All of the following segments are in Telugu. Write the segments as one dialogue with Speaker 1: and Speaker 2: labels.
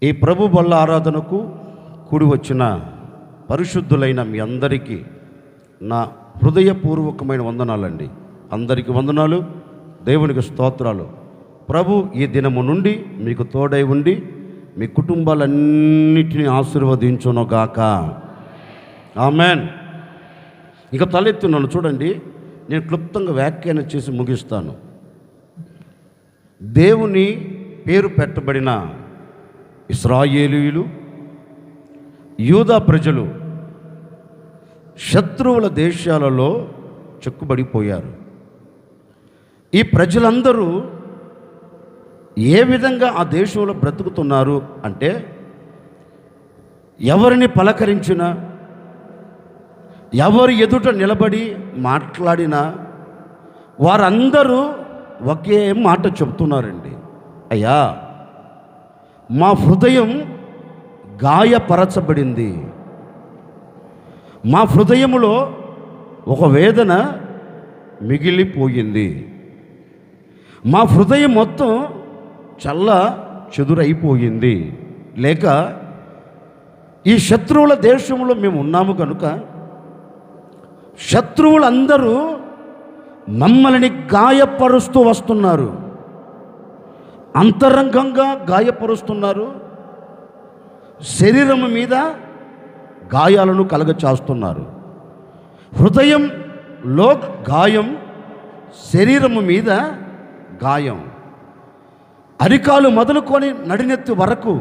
Speaker 1: ఈ ప్రభు బల్ల ఆరాధనకు కూడి వచ్చిన పరిశుద్ధులైన మీ అందరికీ నా హృదయపూర్వకమైన వందనాలండి. అందరికీ వందనాలు, దేవునికి స్తోత్రాలు. ప్రభు ఈ దినము నుండి మీకు తోడై ఉండి మీ కుటుంబాలన్నిటినీ ఆశీర్వదించునుగాక. ఆమెన్. ఇక తలెత్తున్నాను చూడండి, నేను క్లుప్తంగా వ్యాఖ్యానం చేసి ముగిస్తాను. దేవుని పేరు పెట్టబడిన ఇశ్రాయేలీయులు, యూదా ప్రజలు శత్రువుల దేశాలలో చిక్కుబడిపోయారు. ఈ ప్రజలందరూ ఏ విధంగా ఆ దేశంలో బ్రతుకుతున్నారు అంటే, ఎవరిని పలకరించినా, ఎవరు ఎదుట నిలబడి మాట్లాడినా వారందరూ ఒకే మాట చెప్తున్నారండి. అయ్యా, మా హృదయం గాయపరచబడింది, మా హృదయములో ఒక వేదన మిగిలిపోయింది, మా హృదయం మొత్తం చల్ల చెదురైపోయింది. లేక ఈ శత్రువుల దేశంలో మేము ఉన్నాము కనుక శత్రువులందరూ మమ్మల్ని గాయపరుస్తూ వస్తున్నారు, అంతరంగంగా గాయపరుస్తున్నారు, శరీరం మీద గాయాలను కలగచేస్తున్నారు. హృదయంలో గాయం, శరీరము మీద గాయం, అరికాలు మొదలుకొని నడినెత్తి వరకు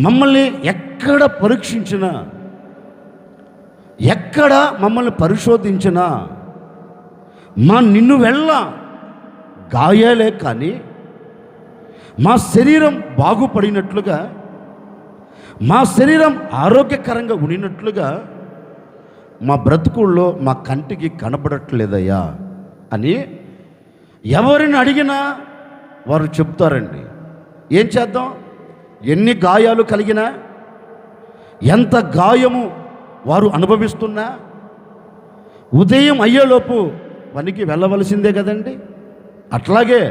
Speaker 1: మమ్మల్ని ఎక్కడ పరీక్షించినా, ఎక్కడ మమ్మల్ని పరిశోధించినా మా నిన్ను వెళ్ళ గాయాలే కానీ మా శరీరం బాగుపడినట్లుగా, మా శరీరం ఆరోగ్యకరంగా ఉండినట్లుగా మా బ్రతుకుల్లో మా కంటికి కనబడట్లేదయ్యా అని ఎవరిని అడిగినా వారు చెప్తారండి. ఏం చేద్దాం? ఎన్ని గాయాలు కలిగినా, ఎంత గాయము వారు అనుభవిస్తున్నా ఉదయం అయ్యేలోపు పనికి వెళ్ళవలసిందే కదండి. అట్లాగే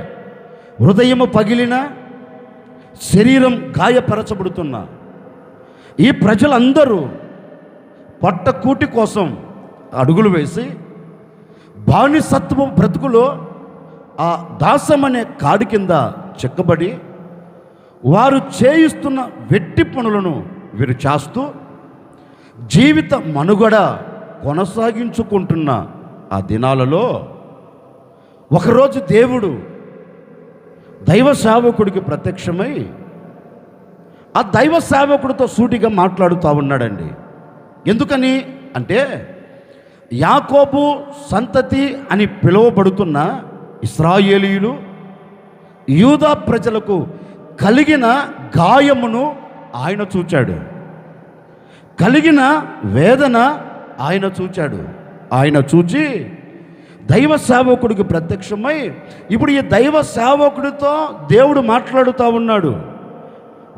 Speaker 1: హృదయము పగిలిన, శరీరం గాయపరచబడుతున్నా ఈ ప్రజలందరూ పొట్టకూటి కోసం అడుగులు వేసి బానిసత్వం బ్రతుకులో ఆ దాసం అనే కాడి కింద చెక్కబడి వారు చేయిస్తున్న వెట్టి పనులను వీరు చేస్తూ జీవిత మనుగడ కొనసాగించుకుంటున్న ఆ దినాలలో ఒకరోజు దేవుడు దైవ సేవకుడికి ప్రత్యక్షమై ఆ దైవ సేవకుడితో సూటిగా మాట్లాడుతూ ఉన్నాడండి. ఎందుకని అంటే, యాకోబు సంతతి అని పిలువబడుతున్న ఇశ్రాయేలీయులు, యూదా ప్రజలకు కలిగిన గాయమును ఆయన చూచాడు, కలిగిన వేదన ఆయన చూచాడు. ఆయన చూచి దైవ సేవకుడికి ప్రత్యక్షమై ఇప్పుడు ఈ దైవ సేవకుడితో దేవుడు మాట్లాడుతూ ఉన్నాడు.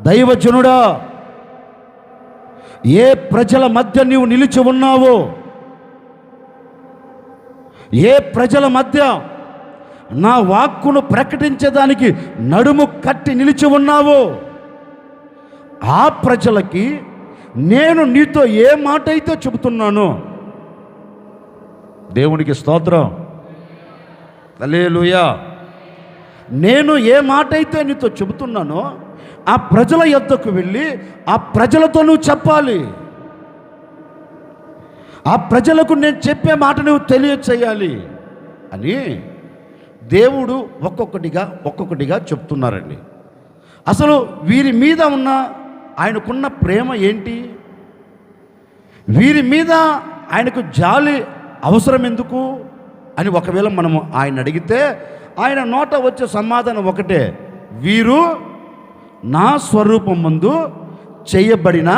Speaker 1: దైవజనుడా, ఏ ప్రజల మధ్య నీవు నిలిచి ఉన్నావో, ఏ ప్రజల మధ్య నా వాక్కును ప్రకటించేదానికి నడుము కట్టి నిలిచి ఉన్నావో, ఆ ప్రజలకి నేను నీతో ఏ మాట అయితే చెబుతున్నానో, దేవునికి స్తోత్రం, హల్లెలూయా, నేను ఏ మాట అయితే నీతో చెబుతున్నానో ఆ ప్రజల యొద్దకు వెళ్ళి ఆ ప్రజలతో నువ్వు చెప్పాలి. ఆ ప్రజలకు నేను చెప్పే మాట నువ్వు తెలియచేయాలి అని దేవుడు ఒక్కొక్కటిగా చెప్తున్నారండి. అసలు వీరి మీద ఉన్న ఆయనకున్న ప్రేమ ఏంటి? వీరి మీద ఆయనకు జాలి అవసరం ఎందుకు అని ఒకవేళ మనము ఆయన అడిగితే ఆయన నోట వచ్చే సమాధానం ఒకటే: వీరు నా స్వరూపం ముందు చేయబడిన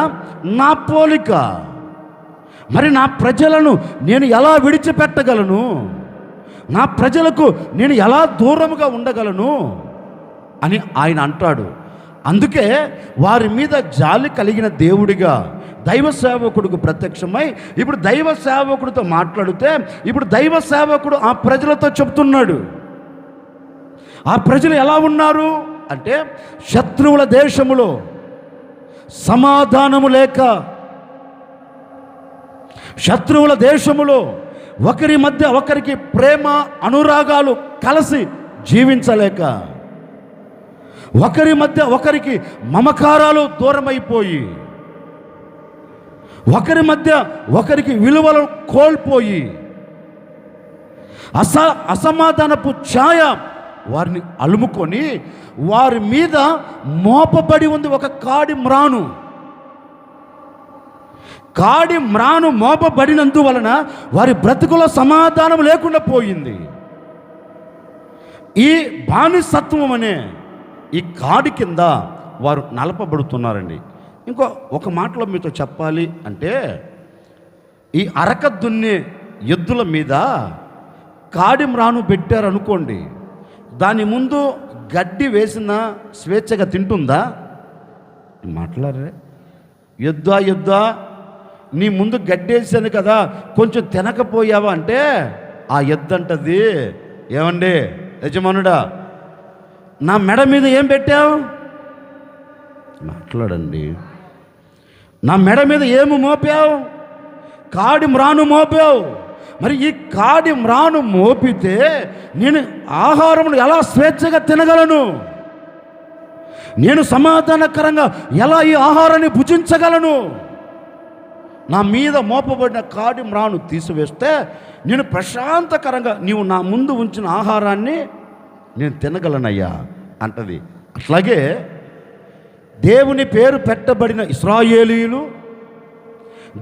Speaker 1: నా పోలిక. మరి నా ప్రజలను నేను ఎలా విడిచిపెట్టగలను? నా ప్రజలకు నేను ఎలా దూరముగా ఉండగలను అని ఆయన అంటాడు. అందుకే వారి మీద జాలి కలిగిన దేవుడిగా దైవ సేవకుడికి ప్రత్యక్షమై ఇప్పుడు దైవ సేవకుడితో మాట్లాడితే ఇప్పుడు దైవ సేవకుడు ఆ ప్రజలతో చెప్తున్నాడు. ఆ ప్రజలు ఎలా ఉన్నారు? అంటే శత్రువుల దేశములో సమాధానము లేక, శత్రువుల దేశములో ఒకరి మధ్య ఒకరికి ప్రేమ అనురాగాలు కలిసి జీవించలేక, ఒకరి మధ్య ఒకరికి మమకారాలు దూరమైపోయి, ఒకరి మధ్య ఒకరికి విలువలు కోల్పోయి, అసమాధానపు ఛాయ వారిని అలుముకొని వారి మీద మోపబడి ఉంది ఒక కాడి మ్రాను. కాడి మ్రాను మోపబడినందువలన వారి బ్రతుకులో సమాధానం లేకుండా పోయింది. ఈ బానిసత్వం అనే ఈ కాడి కింద వారు నలపబడుతున్నారండి. ఒక మాటలో మీతో చెప్పాలి అంటే, ఈ అరక దున్నే ఎద్దుల మీద కాడి మ్రాను పెట్టారనుకోండి, దాని ముందు గడ్డి వేసిన స్వేచ్ఛగా తింటుందా? మాట్లాడరే. ఎద్దా నీ ముందు గడ్డేసాను కదా, కొంచెం తినకపోయావా అంటే ఆ ఎద్దంటది, ఏమండి యజమానుడా, నా మెడ మీద ఏం పెట్టావు? మాట్లాడండి. నా మెడ మీద ఏమి మోపావు? కాడి మ్రాను మోపావు. మరి ఈ కాడి మ్రాను మోపితే నేను ఆహారం ఎలా స్వేచ్ఛగా తినగలను? నేను సమాధానకరంగా ఎలా ఈ ఆహారాన్ని భుజించగలను? నా మీద మోపబడిన కాడి మ్రాను తీసివేస్తే నేను ప్రశాంతకరంగా నీవు నా ముందు ఉంచిన ఆహారాన్ని నేను తినగలనయ్యా అంటది. అట్లాగే దేవుని పేరు పెట్టబడిన ఇశ్రాయేలీయులు,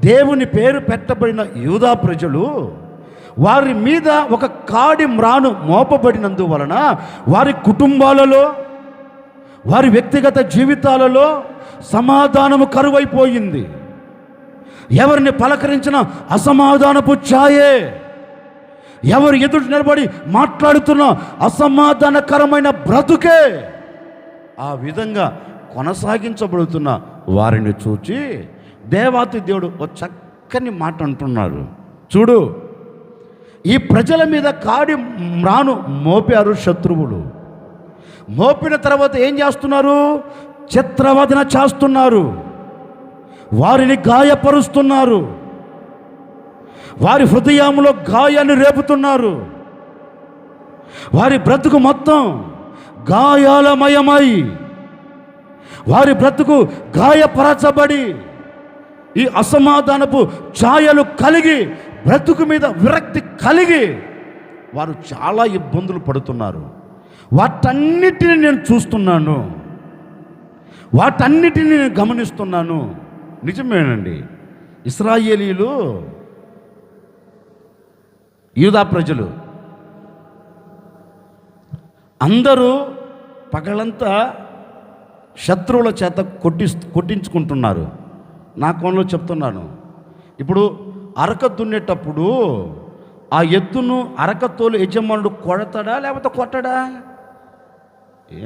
Speaker 1: దేవుని పేరు పెట్టబడిన యూదా ప్రజలు, వారి మీద ఒక కాడి మ్రాను మోపబడినందువలన వారి కుటుంబాలలో, వారి వ్యక్తిగత జీవితాలలో సమాధానము కరువైపోయింది. ఎవరిని పలకరించిన అసమాధానపు ఛాయే, ఎవరు ఎదుటి నిలబడి మాట్లాడుతున్న అసమాధానకరమైన బ్రతుకే ఆ విధంగా కొనసాగించబడుతున్న వారిని చూచి దేవాతి దేవుడు ఒక చక్కని మాట అంటున్నారు. చూడు, ఈ ప్రజల మీద కాడి మ్రాను మోపారు శత్రువులు. మోపిన తర్వాత ఏం చేస్తున్నారు? చిత్రవదన చేస్తున్నారు, వారిని గాయపరుస్తున్నారు, వారి హృదయంలో గాయాన్ని రేపుతున్నారు. వారి బ్రతుకు మొత్తం గాయాలమయమై, వారి బ్రతుకు గాయపరచబడి, ఈ అసమాధానపు ఛాయలు కలిగి, బ్రతుకు మీద విరక్తి కలిగి వారు చాలా ఇబ్బందులు పడుతున్నారు. వాటన్నిటిని నేను చూస్తున్నాను, వాటన్నిటిని నేను గమనిస్తున్నాను. నిజమేనండి, ఇశ్రాయేలీయులు, యూదా ప్రజలు అందరూ పగలంతా శత్రువుల చేత కొట్టించుకుంటున్నారు. నా కోణంలో చెప్తున్నాను. ఇప్పుడు అరక దున్నేటప్పుడు ఆ ఎద్దును అరకతోలు యజమానుడు కొడతాడా లేకపోతే కొట్టడా?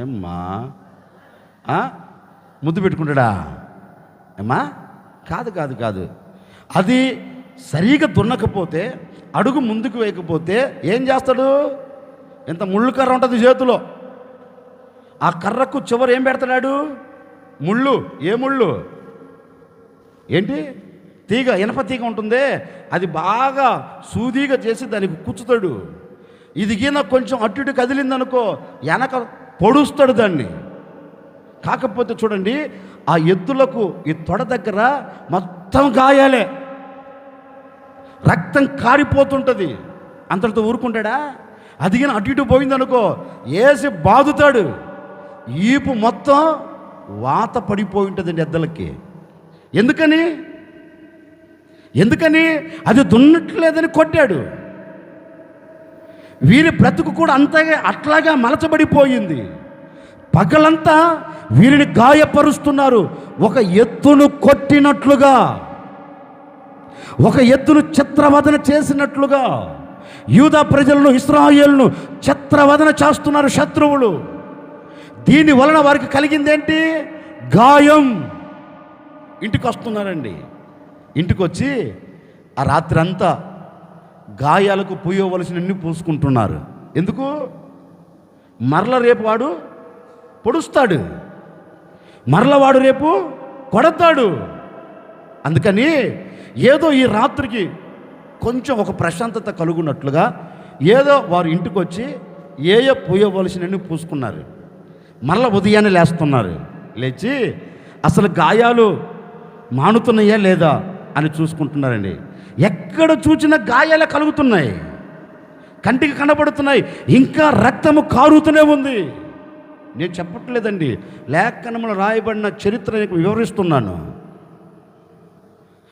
Speaker 1: ఏమ్మా, ముద్దు పెట్టుకుంటాడా? ఏమ్మా, కాదు కాదు కాదు. అది సరిగా దున్నకపోతే, అడుగు ముందుకు వేయకపోతే ఏం చేస్తాడు? ఎంత ముళ్ళు కర్ర ఉంటుంది చేతిలో, ఆ కర్రకు చివరి ఏం పెడతాడు? ముళ్ళు. ఏ ముళ్ళు? ఏంటి? తీగ, ఇనప తీగ ఉంటుంది, అది బాగా సూదిగా చేసి దానికి కుచ్చుతాడు. ఇది గిన కొంచెం అటు ఇటు కదిలిందనుకో వెనక పొడుస్తాడు దాన్ని. కాకపోతే చూడండి, ఆ ఎద్దులకు ఈ తొడ దగ్గర మొత్తం గాయాలే, రక్తం కారిపోతుంటుంది. అంతటితో ఊరుకుంటాడా? అదిగిన అటు ఇటు పోయిందనుకో వేసి బాదుతాడు. ఈపు మొత్తం వాత పడిపోయి ఉంటుందండి ఎద్దలకి. ఎందుకని అది దున్నట్లేదని కొట్టాడు. వీరి బ్రతుకు కూడా అట్లాగా మలచబడిపోయింది. పగలంతా వీరిని గాయపరుస్తున్నారు. ఒక ఎద్దును కొట్టినట్లుగా, ఒక ఎద్దును చిత్రవదన చేసినట్లుగా యూదా ప్రజలను, ఇశ్రాయేలును చిత్రవదన చేస్తున్నారు శత్రువులు. దీని వలన వారికి కలిగిందేంటి? గాయం. ఇంటికి వస్తున్నారండి. ఇంటికి వచ్చి ఆ రాత్రి అంతా గాయాలకు పూయవలసినన్ని పూసుకుంటున్నారు. ఎందుకు? మరల రేపు వాడు పొడుస్తాడు, మరల వాడు రేపు కొడతాడు. అందుకని ఏదో ఈ రాత్రికి కొంచెం ఒక ప్రశాంతత కలుగున్నట్లుగా ఏదో వారు ఇంటికి వచ్చి ఏయో పూయవలసినవి పూసుకున్నారు. మరల ఉదయాన్నే లేస్తున్నారు. లేచి అసలు గాయాలు మానుతున్నాయా లేదా అని చూసుకుంటున్నారండి. ఎక్కడ చూసినా గాయాలే కలుగుతున్నాయి, కంటికి కనబడుతున్నాయి, ఇంకా రక్తము కారుతూనే ఉంది. నేను చెప్పట్లేదండి, లేఖనములో రాయబడిన చరిత్ర వివరిస్తున్నాను.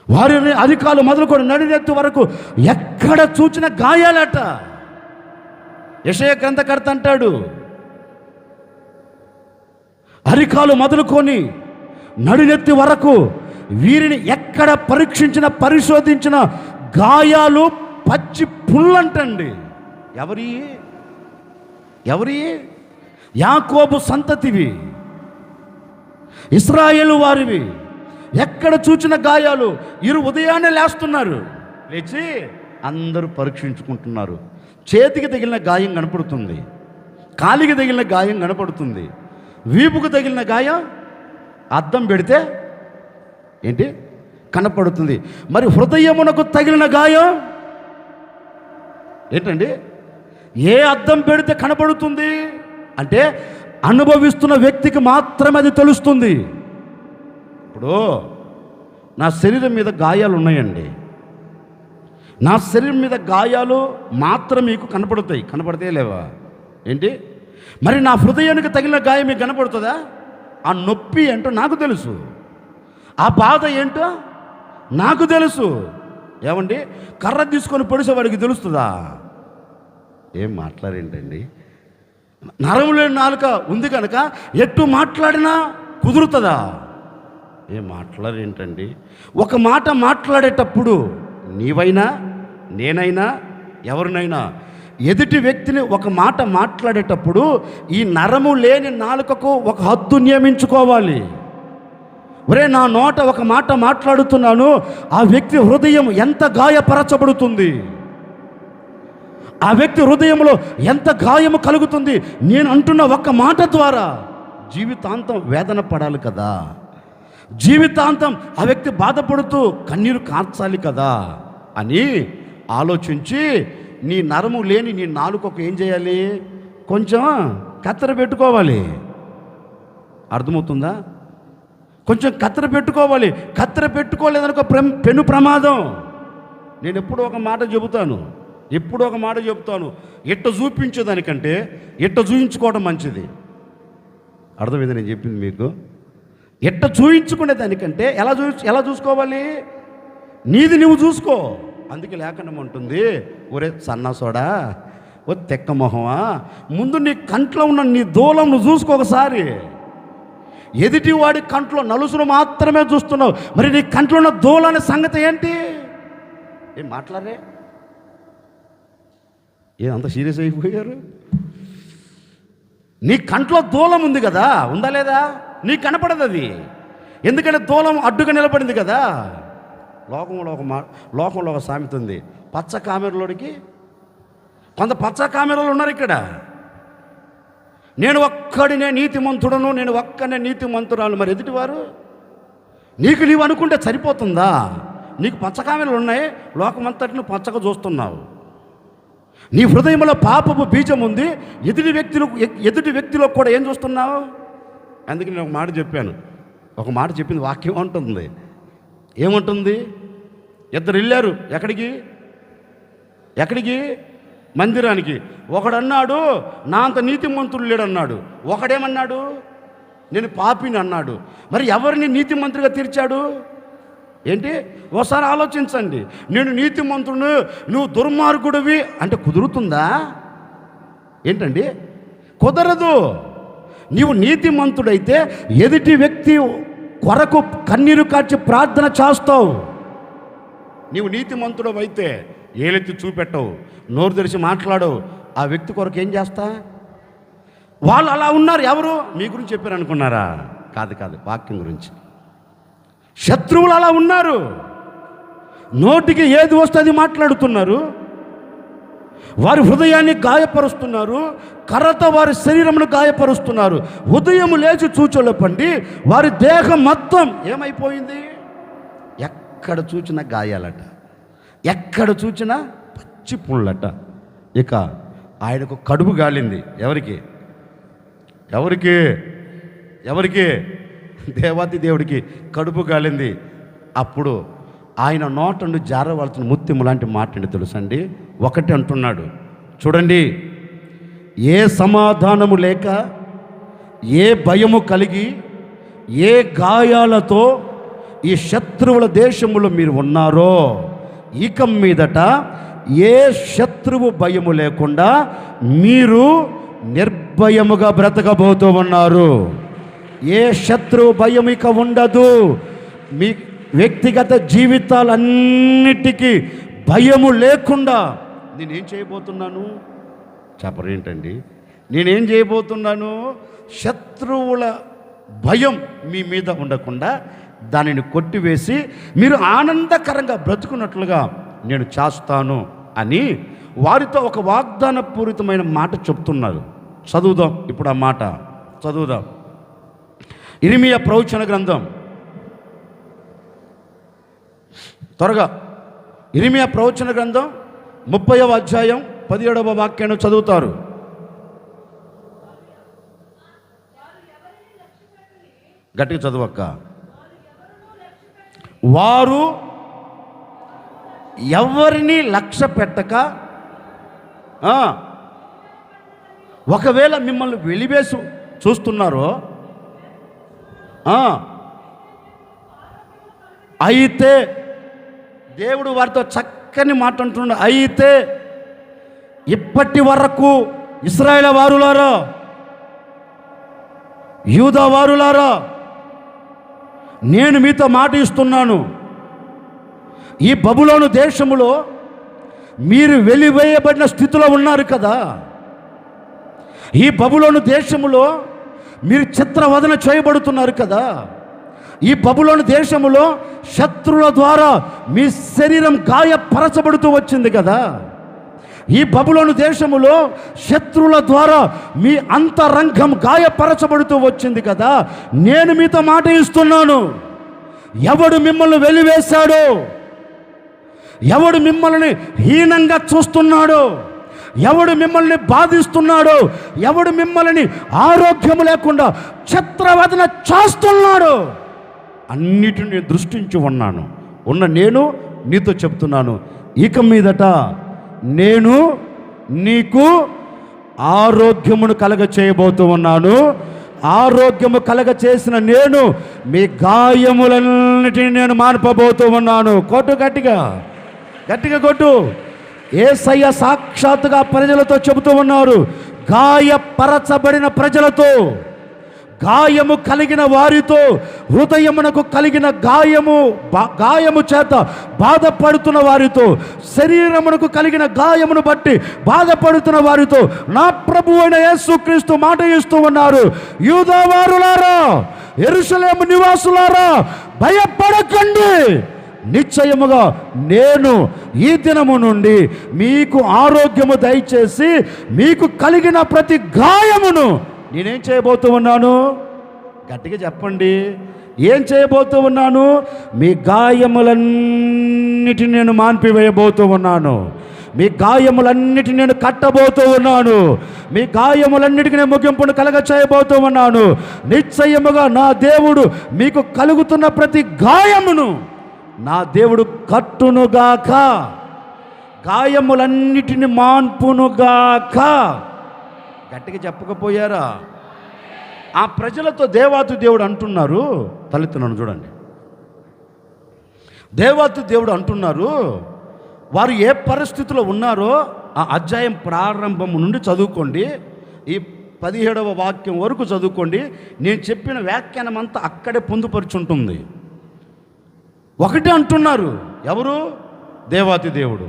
Speaker 1: వారిని అధికారులు మొదలుకొని నడినెత్తి వరకు ఎక్కడ చూచిన గాయాలట. యెషయా గ్రంథకర్త అంటాడు, అరికాలు మొదలుకొని నడినెత్తి వరకు వీరిని ఎక్కడ పరీక్షించిన పరిశోధించిన గాయాలు పచ్చి పుల్లంటండి. ఎవరి యాకోబు సంతతివి, ఇశ్రాయేలు వారివి. ఎక్కడ చూచిన గాయాలు. ఉదయాన్నే లేస్తున్నారు, లేచి అందరూ పరీక్షించుకుంటున్నారు. చేతికి తగిలిన గాయం కనపడుతుంది, కాలికి తగిలిన గాయం కనపడుతుంది, వీపుకు తగిలిన గాయం అద్దం పెడితే ఏంటి కనపడుతుంది. మరి హృదయమునకు తగిలిన గాయం ఏంటండి? ఏ అద్దం పెడితే కనపడుతుంది అంటే అనుభవిస్తున్న వ్యక్తికి మాత్రమే అది తెలుస్తుంది. ఇప్పుడు నా శరీరం మీద గాయాలు ఉన్నాయండి, నా శరీరం మీద గాయాలు మాత్రం మీకు కనపడతాయి. కనపడితే లేవా ఏంటి? మరి నా హృదయానికి తగిలిన గాయం మీకు కనపడుతుందా? ఆ నొప్పి ఏంటో నాకు తెలుసు, ఆ బాధ ఏంటో నాకు తెలుసు. ఏమండి, కర్ర తీసుకొని పొడిసేవాడికి తెలుస్తుందా? ఏం మాట్లాడేంటండి? నరం లేని నాలుక ఉంది కనుక ఎట్టు మాట్లాడినా కుదురుతుందా? ఏం మాట్లాడేంటండి? ఒక మాట మాట్లాడేటప్పుడు నీవైనా నేనైనా ఎవరినైనా ఎదుటి వ్యక్తిని ఒక మాట మాట్లాడేటప్పుడు ఈ నరము లేని నాలుకకు ఒక హద్దు నియమించుకోవాలి. ఒరే, నా నోట ఒక మాట మాట్లాడుతున్నాను, ఆ వ్యక్తి హృదయం ఎంత గాయపరచబడుతుంది, ఆ వ్యక్తి హృదయంలో ఎంత గాయము కలుగుతుంది. నేను అంటున్న ఒక్క మాట ద్వారా జీవితాంతం వేదన పడాలి కదా, జీవితాంతం ఆ వ్యక్తి బాధపడుతూ కన్నీరు కార్చాలి కదా అని ఆలోచించి నీ నరము లేని నీ నాలుకకు ఏం చేయాలి? కొంచెం కత్తెర పెట్టుకోవాలి. అర్థమవుతుందా? కొంచెం కత్తెర పెట్టుకోవాలి. కత్తెర పెట్టుకోలేదనుకో పెను ప్రమాదం. నేను ఎప్పుడూ ఒక మాట చెబుతాను, ఎట్ట చూపించేదానికంటే ఎట్ట చూయించుకోవడం మంచిది. అర్థమైంది నేను చెప్పింది మీకు? ఎట్ట చూయించుకునే దానికంటే ఎలా చూసుకోవాలి? నీది నువ్వు చూసుకో. అందుకే లేఖనం ఉంటుంది, ఒరే సన్నాసోడా, ఓ తెక్క మొహమా, ముందు నీ కంట్లో ఉన్న నీ దూలం నువ్వు చూసుకో ఒకసారి. ఎదుటి వాడి కంట్లో నలుసును మాత్రమే చూస్తున్నావు, మరి నీ కంట్లో ఉన్న దూలనే సంగతి ఏంటి? ఏం మాట్లాడే? అంత సీరియస్ అయిపోయారు? నీ కంట్లో దూలం ఉంది కదా, ఉందా లేదా? నీకు కనపడదు అది, ఎందుకంటే దూలం అడ్డుగా నిలబడింది కదా. లోకంలో ఒక సామెత ఉంది, పచ్చ కామెరలోడికి కొంత పచ్చ కామెరలు ఉన్నారు ఇక్కడ. నేను ఒక్కడినే నీతిమంతుడను, నేను ఒక్కనే నీతిమంతురాలు. మరి ఎదుటివారు నీకు నీవు అనుకుంటే సరిపోతుందా? నీకు పచ్చ కామెరలు ఉన్నాయి, లోకమంతటిని పచ్చగా చూస్తున్నావు. నీ హృదయంలో పాపపు బీజం ఉంది, ఎదుటి వ్యక్తిలో కూడా ఏం చూస్తున్నావు? అందుకే నేను ఒక మాట చెప్పింది వాక్యం ఉంటుంది. ఏముంటుంది? ఇద్దరు వెళ్ళారు ఎక్కడికి? మందిరానికి. ఒకడన్నాడు నా అంత నీతిమంతుడు లేడన్నాడు, ఒకడేమన్నాడు నేను పాపిని అన్నాడు. మరి ఎవరిని నీతిమంతుడిగా తీర్చాడు? ఏంటి? ఒకసారి ఆలోచించండి. నేను నీతిమంతుడు, నువ్వు దుర్మార్గుడివి అంటే కుదురుతుందా? ఏంటండి? కుదరదు. నీవు నీతిమంతుడైతే ఎదుటి వ్యక్తి కొరకు కన్నీరు కార్చి ప్రార్థన చేస్తావు. నీవు నీతిమంతుడు అయితే ఏలెత్తి చూపెట్టవు, నోరు తెరిచి మాట్లాడవు. ఆ వ్యక్తి కొరకు ఏం చేస్తా? వాళ్ళు అలా ఉన్నారు. ఎవరు? మీ గురించి చెప్పారు అనుకున్నారా? కాదు, వాక్యం గురించి. శత్రువులు అలా ఉన్నారు, నోటికి ఏది వస్తే అది మాట్లాడుతున్నారు. వారి హృదయాన్ని గాయపరుస్తున్నారు, కర్రతో వారి శరీరమును గాయపరుస్తున్నారు. ఉదయం లేచి చూచోలపండి వారి దేహం మొత్తం ఏమైపోయింది? ఎక్కడ చూచినా గాయాలట, ఎక్కడ చూచినా పచ్చి పుళ్ళట. ఇక ఆయనకు కడుపు గాలింది. ఎవరికి ఎవరికి ఎవరికి? దేవాతి దేవుడికి కడుపు గాలింది. అప్పుడు ఆయన నోట నుండి జారవలసిన ముత్యము లాంటి మాటండి తెలుసండి. ఒకటి అంటున్నాడు, చూడండి, ఏ సమాధానము లేక, ఏ భయము కలిగి, ఏ గాయాలతో ఈ శత్రువుల దేశములో మీరు ఉన్నారో, ఇక మీదట ఏ శత్రువు భయము లేకుండా మీరు నిర్భయముగా బ్రతకబోతూ ఉన్నారు. ఏ శత్రువు భయం ఇక ఉండదు. మీ వ్యక్తిగత జీవితాలన్నిటికీ భయము లేకుండా నేనేం చేయబోతున్నాను చెప్పరేంటండి? నేనేం చేయబోతున్నాను? శత్రువుల భయం మీ మీద ఉండకుండా దానిని కొట్టివేసి మీరు ఆనందకరంగా బ్రతుకున్నట్లుగా నేను చేస్తాను అని వారితో ఒక వాగ్దానపూరితమైన మాట చెప్తున్నారు. చదువుదాం ఇప్పుడు ఆ మాట చదువుదాం. ఇర్మీయా ప్రవచన గ్రంథం, త్వరగా ఇర్మీయా ప్రవచన గ్రంథం 30వ అధ్యాయం 17వ వాక్యాన్ని చదువుతారు. గట్టిగా చదువక్క. వారు ఎవరిని లక్ష్య పెట్టక, ఒకవేళ మిమ్మల్ని వెలివేసి చూస్తున్నారో, అయితే దేవుడు వారితో చక్కని మాట అంటున్నాడు. అయితే ఇప్పటి వరకు ఇశ్రాయేలు వారులారా, యూదా వారులారా, నేను మీతో మాట ఇస్తున్నాను. ఈ బబులోను దేశములో మీరు వెలివేయబడిన స్థితిలో ఉన్నారు కదా. ఈ బబులోను దేశములో మీరు చిత్రవదన చేయబడుతున్నారు కదా. ఈ బబులోను దేశములో శత్రువుల ద్వారా మీ శరీరం గాయపరచబడుతూ వచ్చింది కదా. ఈ బబులోను దేశములో శత్రువుల ద్వారా మీ అంతరంగం గాయపరచబడుతూ వచ్చింది కదా. నేను మీతో మాట ఇస్తున్నాను. ఎవడు మిమ్మల్ని వెలివేశాడో, ఎవడు మిమ్మల్ని హీనంగా చూస్తున్నాడో, ఎవడు మిమ్మల్ని బాధిస్తున్నాడో, ఎవడు మిమ్మల్ని ఆరోగ్యం లేకుండా చిత్రవదన చేస్తున్నాడో, అన్నిటిని దృష్టించి నేను నీతో చెప్తున్నాను. ఇక మీదట నేను నీకు ఆరోగ్యమును కలగ చేయబోతూ ఉన్నాను. ఆరోగ్యము కలగ చేసిన నేను మీ గాయములన్నిటిని నేను మాన్పబోతూ ఉన్నాను. కొట్టు, గట్టిగా గట్టిగా కొట్టు. యేసయ్య సాక్షాత్తుగా ప్రజలతో చెబుతూ ఉన్నారు. గాయపరచబడిన ప్రజలతో, గాయము కలిగిన వారితో, హృదయమునకు కలిగిన గాయము చేత బాధపడుతున్న వారితో, శరీరమునకు కలిగిన గాయమును బట్టి బాధపడుతున్న వారితో నా ప్రభువు అయిన యేసుక్రీస్తు మాట ఇస్తూ ఉన్నారు. యూదా వారులారా, యెరూషలేము నివాసులారా, భయపడకండి. నిశ్చయముగా నేను ఈ దినము నుండి మీకు ఆరోగ్యము దయచేసి మీకు కలిగిన ప్రతి గాయమును నేనేం చేయబోతూ ఉన్నాను? గట్టిగా చెప్పండి. ఏం చేయబోతూ ఉన్నాను? మీ గాయములన్నిటిని నేను మాన్పివేయబోతూ ఉన్నాను. మీ గాయములన్నిటిని నేను కట్టబోతూ ఉన్నాను. మీ గాయములన్నిటికీ నేను ముగింపును కలగ చేయబోతూ ఉన్నాను. నిశ్చయముగా నా దేవుడు మీకు కలుగుతున్న ప్రతి గాయమును నా దేవుడు కట్టునుగాక, గాయములన్నిటిని మాన్పునుగాక. గట్టిగా చెప్పకపోయారా? ఆ ప్రజలతో దేవాతి దేవుడు అంటున్నారు. తలెత్తున్నాను చూడండి. దేవాతి దేవుడు అంటున్నారు, వారు ఏ పరిస్థితిలో ఉన్నారో ఆ అధ్యాయం ప్రారంభం నుండి చదువుకోండి. ఈ 17వ వాక్యం వరకు చదువుకోండి. నేను చెప్పిన వ్యాఖ్యానం అంతా అక్కడే పొందుపరుచుంటుంది. ఒకటే అంటున్నారు. ఎవరు? దేవాతి దేవుడు.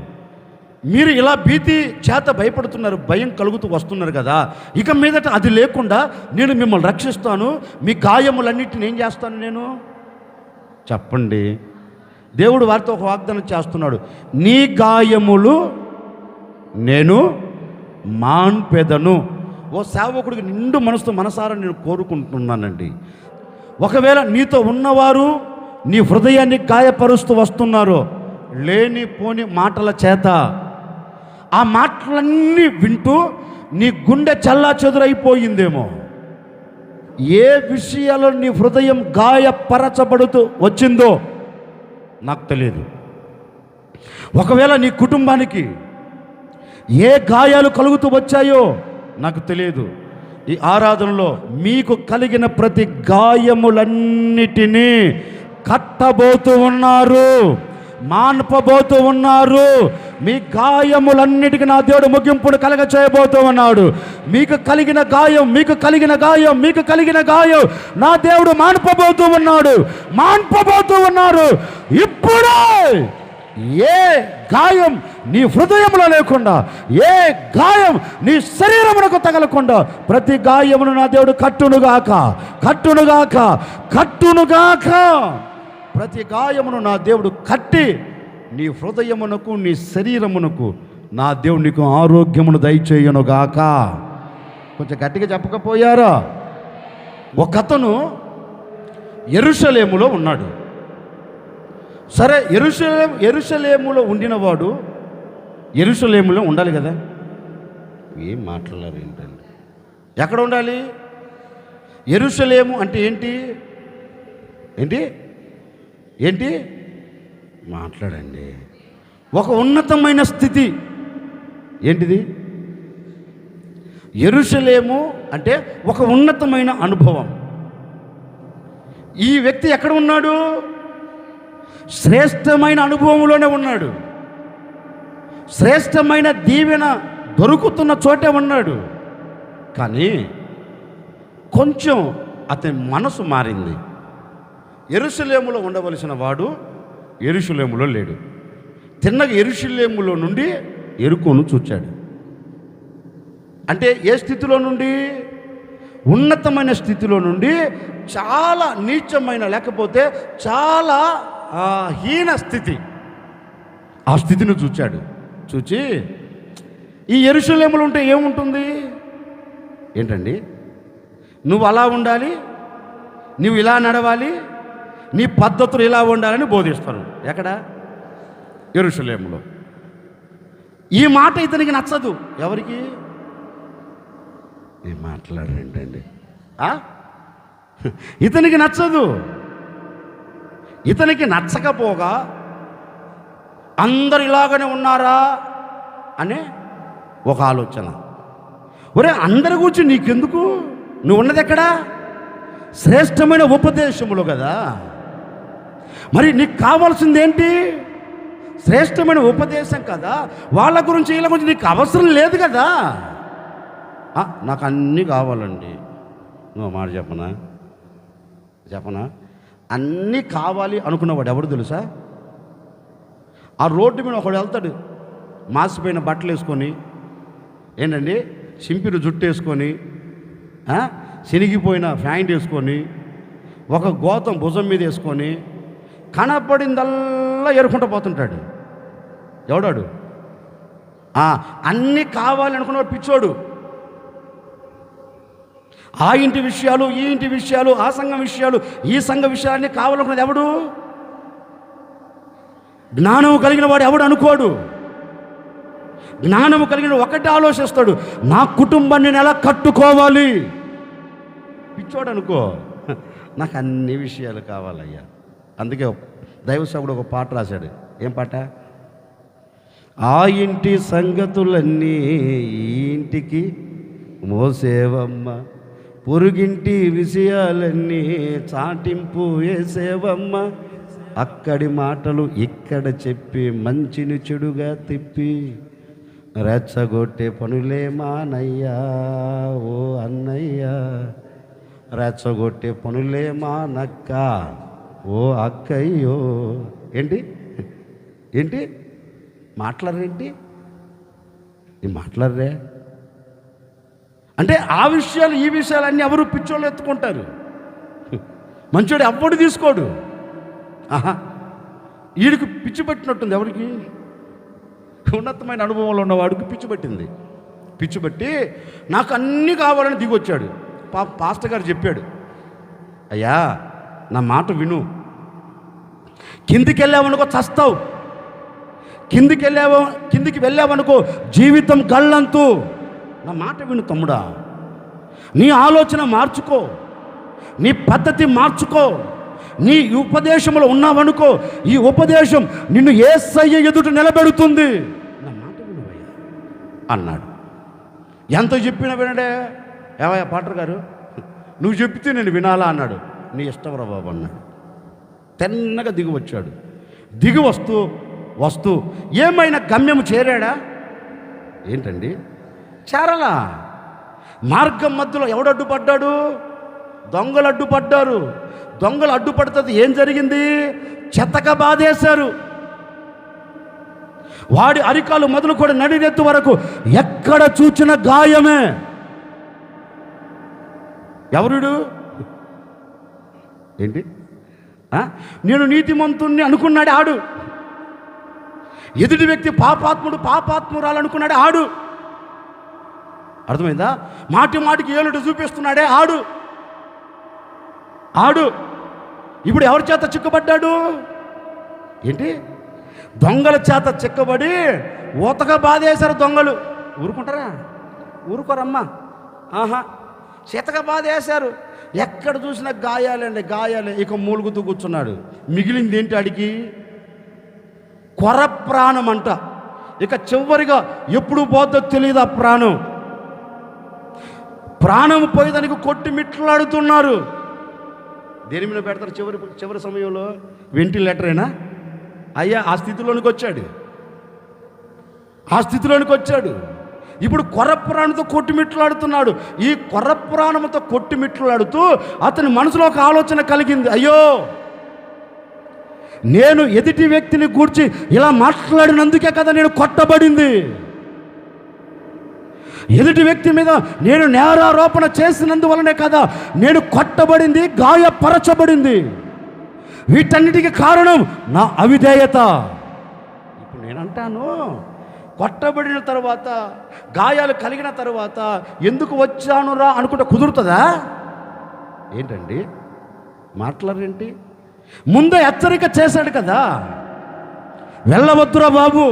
Speaker 1: మీరు ఇలా భీతి చేత భయపడుతున్నారు, భయం కలుగుతూ వస్తున్నారు కదా. ఇక మీదట అది లేకుండా నేను మిమ్మల్ని రక్షిస్తాను. మీ గాయములన్నిటిని ఏం చేస్తాను నేను? చెప్పండి. దేవుడు వారితో ఒక వాగ్దానం చేస్తున్నాడు. నీ గాయములు నేను మాన్పెదను. ఓ సేవకుడికి నిండు మనసుతో మనసారా నేను కోరుకుంటున్నానండి, ఒకవేళ నీతో ఉన్నవారు నీ హృదయాన్ని గాయపరుస్తూ వస్తున్నారో లేనిపోని మాటల చేత, ఆ మాటలన్నీ వింటూ నీ గుండె చల్లా చెదురైపోయిందేమో, ఏ విషయాల్లో నీ హృదయం గాయపరచబడుతూ వచ్చిందో నాకు తెలియదు. ఒకవేళ నీ కుటుంబానికి ఏ గాయాలు కలుగుతూ వచ్చాయో నాకు తెలియదు. ఈ ఆరాధనలో మీకు కలిగిన ప్రతి గాయములన్నిటినీ కట్టబోతూ ఉన్నారు, మాన్పబోతూ ఉన్నారు. మీ గాయములన్నిటికీ నా దేవుడు ముగింపును కలగ చేయబోతూ ఉన్నాడు. మీకు కలిగిన గాయం నా దేవుడు మాన్పబోతూ ఉన్నారు. ఇప్పుడే ఏ గాయం నీ హృదయంలో లేకుండా, ఏ గాయం నీ శరీరమునకు తగలకుండా ప్రతి గాయమును నా దేవుడు కట్టునుగాక. ప్రతి గాయమును నా దేవుడు కట్టి నీ హృదయమునకు, నీ శరీరమునకు నా దేవుడు నీకు ఆరోగ్యమును దయచేయునుగాక. కొంచెం గట్టిగా చెప్పకపోయారా? ఒకతను యెరూషలేములో ఉన్నాడు. సరే, యెరూషలేములో ఉండినవాడు యెరూషలేములో ఉండాలి కదా. ఏం మాట్లాడారు ఏంటండి? ఎక్కడ ఉండాలి? యెరూషలేము అంటే ఏంటి మాట్లాడండి. ఒక ఉన్నతమైన స్థితి. ఏంటిది? యెరూషలేము అంటే ఒక ఉన్నతమైన అనుభవం. ఈ వ్యక్తి ఎక్కడ ఉన్నాడు? శ్రేష్టమైన అనుభవంలోనే ఉన్నాడు. శ్రేష్టమైన దీవెన దొరుకుతున్న చోటే ఉన్నాడు. కానీ కొంచెం అతని మనసు మారింది. యెరూషలేములో ఉండవలసిన వాడు యెరూషలేములో లేడు. తిన్నగా యెరూషలేములో నుండి యెరికోను చూచాడు. అంటే ఏ స్థితిలో నుండి? ఉన్నతమైన స్థితిలో నుండి చాలా నీచమైన, లేకపోతే చాలా హీన స్థితి, ఆ స్థితిని చూచాడు. చూచి ఈ యెరూషలేములో ఉంటే ఏముంటుంది? ఏంటండి, నువ్వు అలా ఉండాలి, నువ్వు ఇలా నడవాలి, నీ పద్ధతులు ఇలా ఉండాలని బోధిస్తారు. ఎక్కడ? యెరూషలేములో. ఈ మాట ఇతనికి నచ్చదు. ఎవరికి? ఏం మాట్లాడండి? ఇతనికి నచ్చదు. ఇతనికి నచ్చకపోగా అందరు ఇలాగనే ఉన్నారా అనే ఒక ఆలోచన. ఒరే, అందరి గురించి నీకెందుకు? నువ్వు ఉన్నది ఎక్కడా? శ్రేష్టమైన ఉపదేశములు కదా. మరి నీకు కావాల్సింది ఏంటి? శ్రేష్టమైన ఉపదేశం కదా. వాళ్ళ గురించి వీళ్ళ గురించి నీకు అవసరం లేదు కదా. నాకు అన్నీ కావాలండి. నువ్వు మాట చెప్పనా? అన్నీ కావాలి అనుకున్నవాడు ఎవడు తెలుసా? ఆ రోడ్డు మీద ఒకడు వెళ్తాడు, మాసిపోయిన బట్టలు వేసుకొని, ఏంటండి, చింపిన జుట్టు వేసుకొని, చినిగిపోయిన ప్యాంట్ వేసుకొని, ఒక గోతం భుజం మీద వేసుకొని, కనపడిందల్లా ఎరుకుంటూ పోతుంటాడు. ఎవడాడు? అన్నీ కావాలి అనుకున్నవాడు పిచ్చోడు. ఆ ఇంటి విషయాలు, ఈ ఇంటి విషయాలు, ఆ సంఘం విషయాలు, ఈ సంఘ విషయాలన్నీ కావాలనుకున్నది ఎవడు? జ్ఞానము కలిగిన వాడు ఎవడు అనుకోడు. జ్ఞానము కలిగిన ఒకటే ఆలోచిస్తాడు, నా కుటుంబాన్ని నేను ఎలా కట్టుకోవాలి. పిచ్చోడు అనుకో, నాకు అన్ని విషయాలు కావాలయ్యా. అందుకే దైవసేవకుడు ఒక పాట రాశాడు. ఏం పాట? ఆ ఇంటి సంగతులన్నీ ఈ ఇంటికి మోసేవమ్మ, పొరుగింటి విషయాలన్నీ చాటింపు వేసేవమ్మ, అక్కడి మాటలు ఇక్కడ చెప్పి మంచిని చెడుగా తిప్పి రెచ్చగొట్టే పనులే మానయ్యా ఓ అన్నయ్యా, రెచ్చగొట్టే పనులే మానక్క ఓ అక్కయ్యో. ఏంటి మాట్లాడరేంటి? మాట్లాడరే అంటే ఆ విషయాలు, ఈ విషయాలు అన్నీ ఎవరు పిచ్చోళ్ళు ఎత్తుకుంటారు. మంచోడు ఎవ్వడు తీసుకోడు. వీడికి పిచ్చి పెట్టినట్టుంది. ఎవరికి? ఉన్నతమైన అనుభవంలో ఉన్నవాడికి పిచ్చి పట్టింది. పిచ్చి పట్టి నాకు అన్నీ కావాలని దిగొచ్చాడు. పాస్టర్ గారు చెప్పాడు, అయ్యా నా మాట విను, కిందికి వెళ్ళావనుకో చస్తావు, కిందికి వెళ్ళావనుకో జీవితం గల్లంతు. నా మాట విను తమ్ముడా, నీ ఆలోచన మార్చుకో, నీ పద్ధతి మార్చుకో, నీ ఉపదేశంలో ఉన్నావనుకో, ఈ ఉపదేశం నిన్ను యేసయ్య ఎదుట నిలబెడుతుంది. నా మాట వినువయ్యా అన్నాడు. ఎంత చెప్పినా వినడే. ఏవయ్యా పాటర్ గారు, నువ్వు చెప్తే నేను వినాలా అన్నాడు. నీ ఇష్టంరా బాబు అన్నాడు. తిన్నగా దిగి వచ్చాడు. దిగి వస్తూ ఏమైనా గమ్యం చేరాడా ఏంటండి? చేరలా. మార్గం మధ్యలో ఎవడు అడ్డుపడ్డాడు? దొంగలు అడ్డుపడ్డారు. దొంగలు అడ్డుపడుతుంది. ఏం జరిగింది? చెత్తగా బాధేశారు. వాడి అరికాలు మొదలుకొని నడినెత్తు వరకు ఎక్కడ చూచిన గాయమే. ఎవరుడు? ఏంటి? నేను నీతిమంతుణ్ణి అనుకున్నాడు ఆడు. ఎదుటి వ్యక్తి పాపాత్మురాలు అనుకున్నాడే ఆడు. అర్థమైందా? మాటికి ఏలుడు చూపిస్తున్నాడే ఆడు. ఇప్పుడు ఎవరి చేత చిక్కబడ్డాడు? ఏంటి? దొంగల చేత చిక్కబడి ఊతగా బాధేశారు దొంగలు. ఊరుకుంటారా? ఊరుకోరమ్మా. చేతగా బాధేశారు. ఎక్కడ చూసినా గాయాలే. ఇక మూలుగుతూ కూర్చున్నాడు. మిగిలింది ఏంటి? అడిగి కొర ప్రాణం అంట. ఇక చివరిగా ఎప్పుడు పోద్దో తెలియదు ఆ ప్రాణం పోయేదానికి కొట్టి మిట్లాడుతున్నారు. దేని మీద పెడతారు చివరి సమయంలో? వెంటిలేటరేనా? అయ్యా ఆ స్థితిలోనికి వచ్చాడు. ఇప్పుడు కొర ప్రాణంతో కొట్టిమిట్లాడుతున్నాడు. ఈ కొర ప్రాణంతో కొట్టిమిట్లాడుతూ అతని మనసులో ఒక ఆలోచన కలిగింది. అయ్యో, నేను ఎదుటి వ్యక్తిని గూర్చి ఇలా మాట్లాడినందుకే కదా నేను కొట్టబడింది. ఎదుటి వ్యక్తి మీద నేను నేరారోపణ చేసినందువలనే కదా నేను కొట్టబడింది, గాయపరచబడింది. వీటన్నిటికీ కారణం నా అవిధేయత. ఇప్పుడు నేనంటాను, కొట్టబడిన తర్వాత, గాయాలు కలిగిన తర్వాత ఎందుకు వచ్చానురా అనుకుంటే కుదురుతుందా? ఏంటండి మాట్లాడేంటి? ముందే హెచ్చరిక చేశాడు కదా, వెళ్ళవద్దురా బాబు,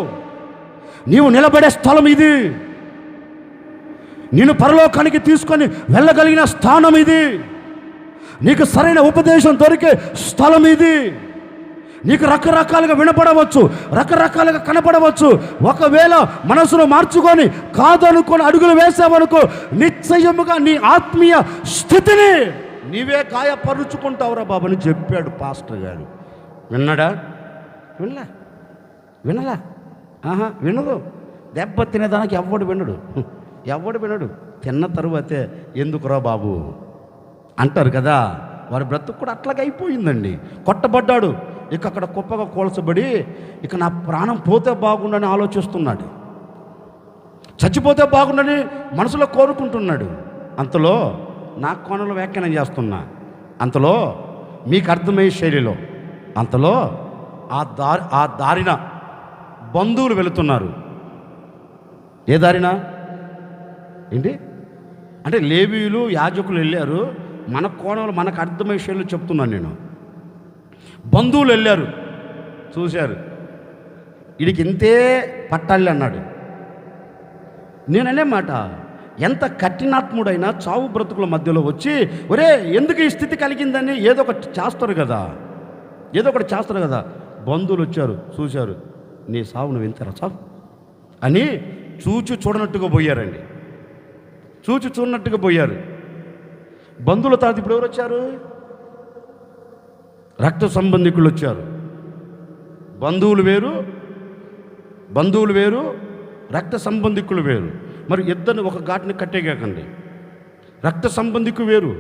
Speaker 1: నీవు నిలబడే స్థలం ఇది, నేను పరలోకానికి తీసుకొని వెళ్ళగలిగిన స్థానం ఇది, నీకు సరైన ఉపదేశం దొరికే స్థలం ఇది. నీకు రకరకాలుగా వినపడవచ్చు, రకరకాలుగా కనపడవచ్చు. ఒకవేళ మనసును మార్చుకొని కాదనుకొని అడుగులు వేసావనుకో, నిశ్చయముగా నీ ఆత్మీయ స్థితిని నీవే గాయపరుచుకుంటావురా బాబు అని చెప్పాడు పాస్టర్ గారు. విన్నాడా? వినలా. వినదు. దెబ్బ తినేదానికి ఎవడు వినడు. తిన్న తరువాతే ఎందుకురా బాబు అంటారు కదా. వారి బ్రతుకు కూడా అట్లాగే అయిపోయిందండి. కొట్టబడ్డాడు, ఇక అక్కడ కుప్పగా కోల్చబడి ఇక నా ప్రాణం పోతే బాగుండని ఆలోచిస్తున్నాడు, చచ్చిపోతే బాగుండని మనసులో కోరుకుంటున్నాడు. అంతలో నా కోణంలో వ్యాఖ్యానం చేస్తున్నా, అంతలో మీకు అర్థమయ్యే శైలిలో, అంతలో ఆ దారిన బంధువులు వెళుతున్నారు. ఏ దారిన? ఏంటి అంటే లేవీయులు యాజకులు వెళ్ళారు. మన కోణంలో మనకు అర్థమయ్యే శైలిలో చెప్తున్నాను నేను. బంధువులు వెళ్ళారు, చూశారు, వీడికి ఇంతే పట్టాలి అన్నాడు. నేననే మాట, ఎంత కఠినాత్ముడైనా చావు బ్రతుకుల మధ్యలో వచ్చి ఒరే ఎందుకు ఈ స్థితి కలిగిందని ఏదో ఒకటి చేస్తారు కదా. బంధువులు వచ్చారు, చూశారు, నీ సావు నువ్వు ఎంతరా చావు అని చూడనట్టుగా పోయారు. బంధువుల తర్వాత ఇప్పుడు ఎవరు వచ్చారు? రక్త సంబంధికులు వచ్చారు. బంధువులు వేరు, రక్త సంబంధికులు వేరు. మరి ఇద్దరిని ఒక ఘాటిని కట్టేయకండి. రక్త సంబంధికులు వేరు.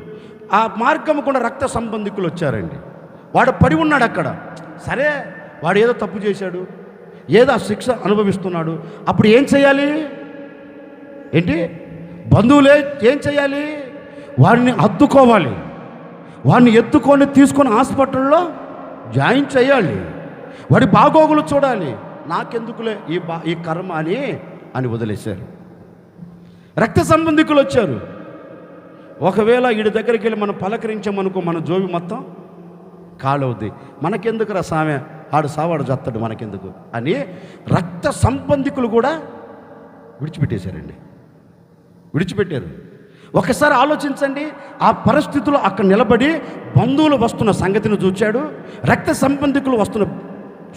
Speaker 1: ఆ మార్గం కూడా రక్త సంబంధికులు వచ్చారండి. వాడు పడి ఉన్నాడు అక్కడ. సరే, వాడు ఏదో తప్పు చేశాడు, ఏదో ఆ శిక్ష అనుభవిస్తున్నాడు. అప్పుడు ఏం చేయాలి? ఏంటి? బంధువులే ఏం చేయాలి? వాడిని హత్తుకోవాలి, వాడిని ఎత్తుకొని తీసుకొని హాస్పిటల్లో జాయిన్ చేయాలి, వాడి బాగోగులు చూడాలి. నాకెందుకులే ఈ కర్మ అని వదిలేశారు. రక్త సంబంధికులు వచ్చారు. ఒకవేళ వీడి దగ్గరికి వెళ్ళి మనం పలకరించామనుకో మన జోబి మొత్తం కాలవుద్ది. మనకెందుకు రా సామె, ఆడు సావాడు చస్తాడు మనకెందుకు అని రక్త సంబంధికులు కూడా విడిచిపెట్టారు. ఒకసారి ఆలోచించండి, ఆ పరిస్థితుల్లో అక్కడ నిలబడి బంధువులు వస్తున్న సంగతిని చూచాడు, రక్త సంబంధికులు వస్తున్న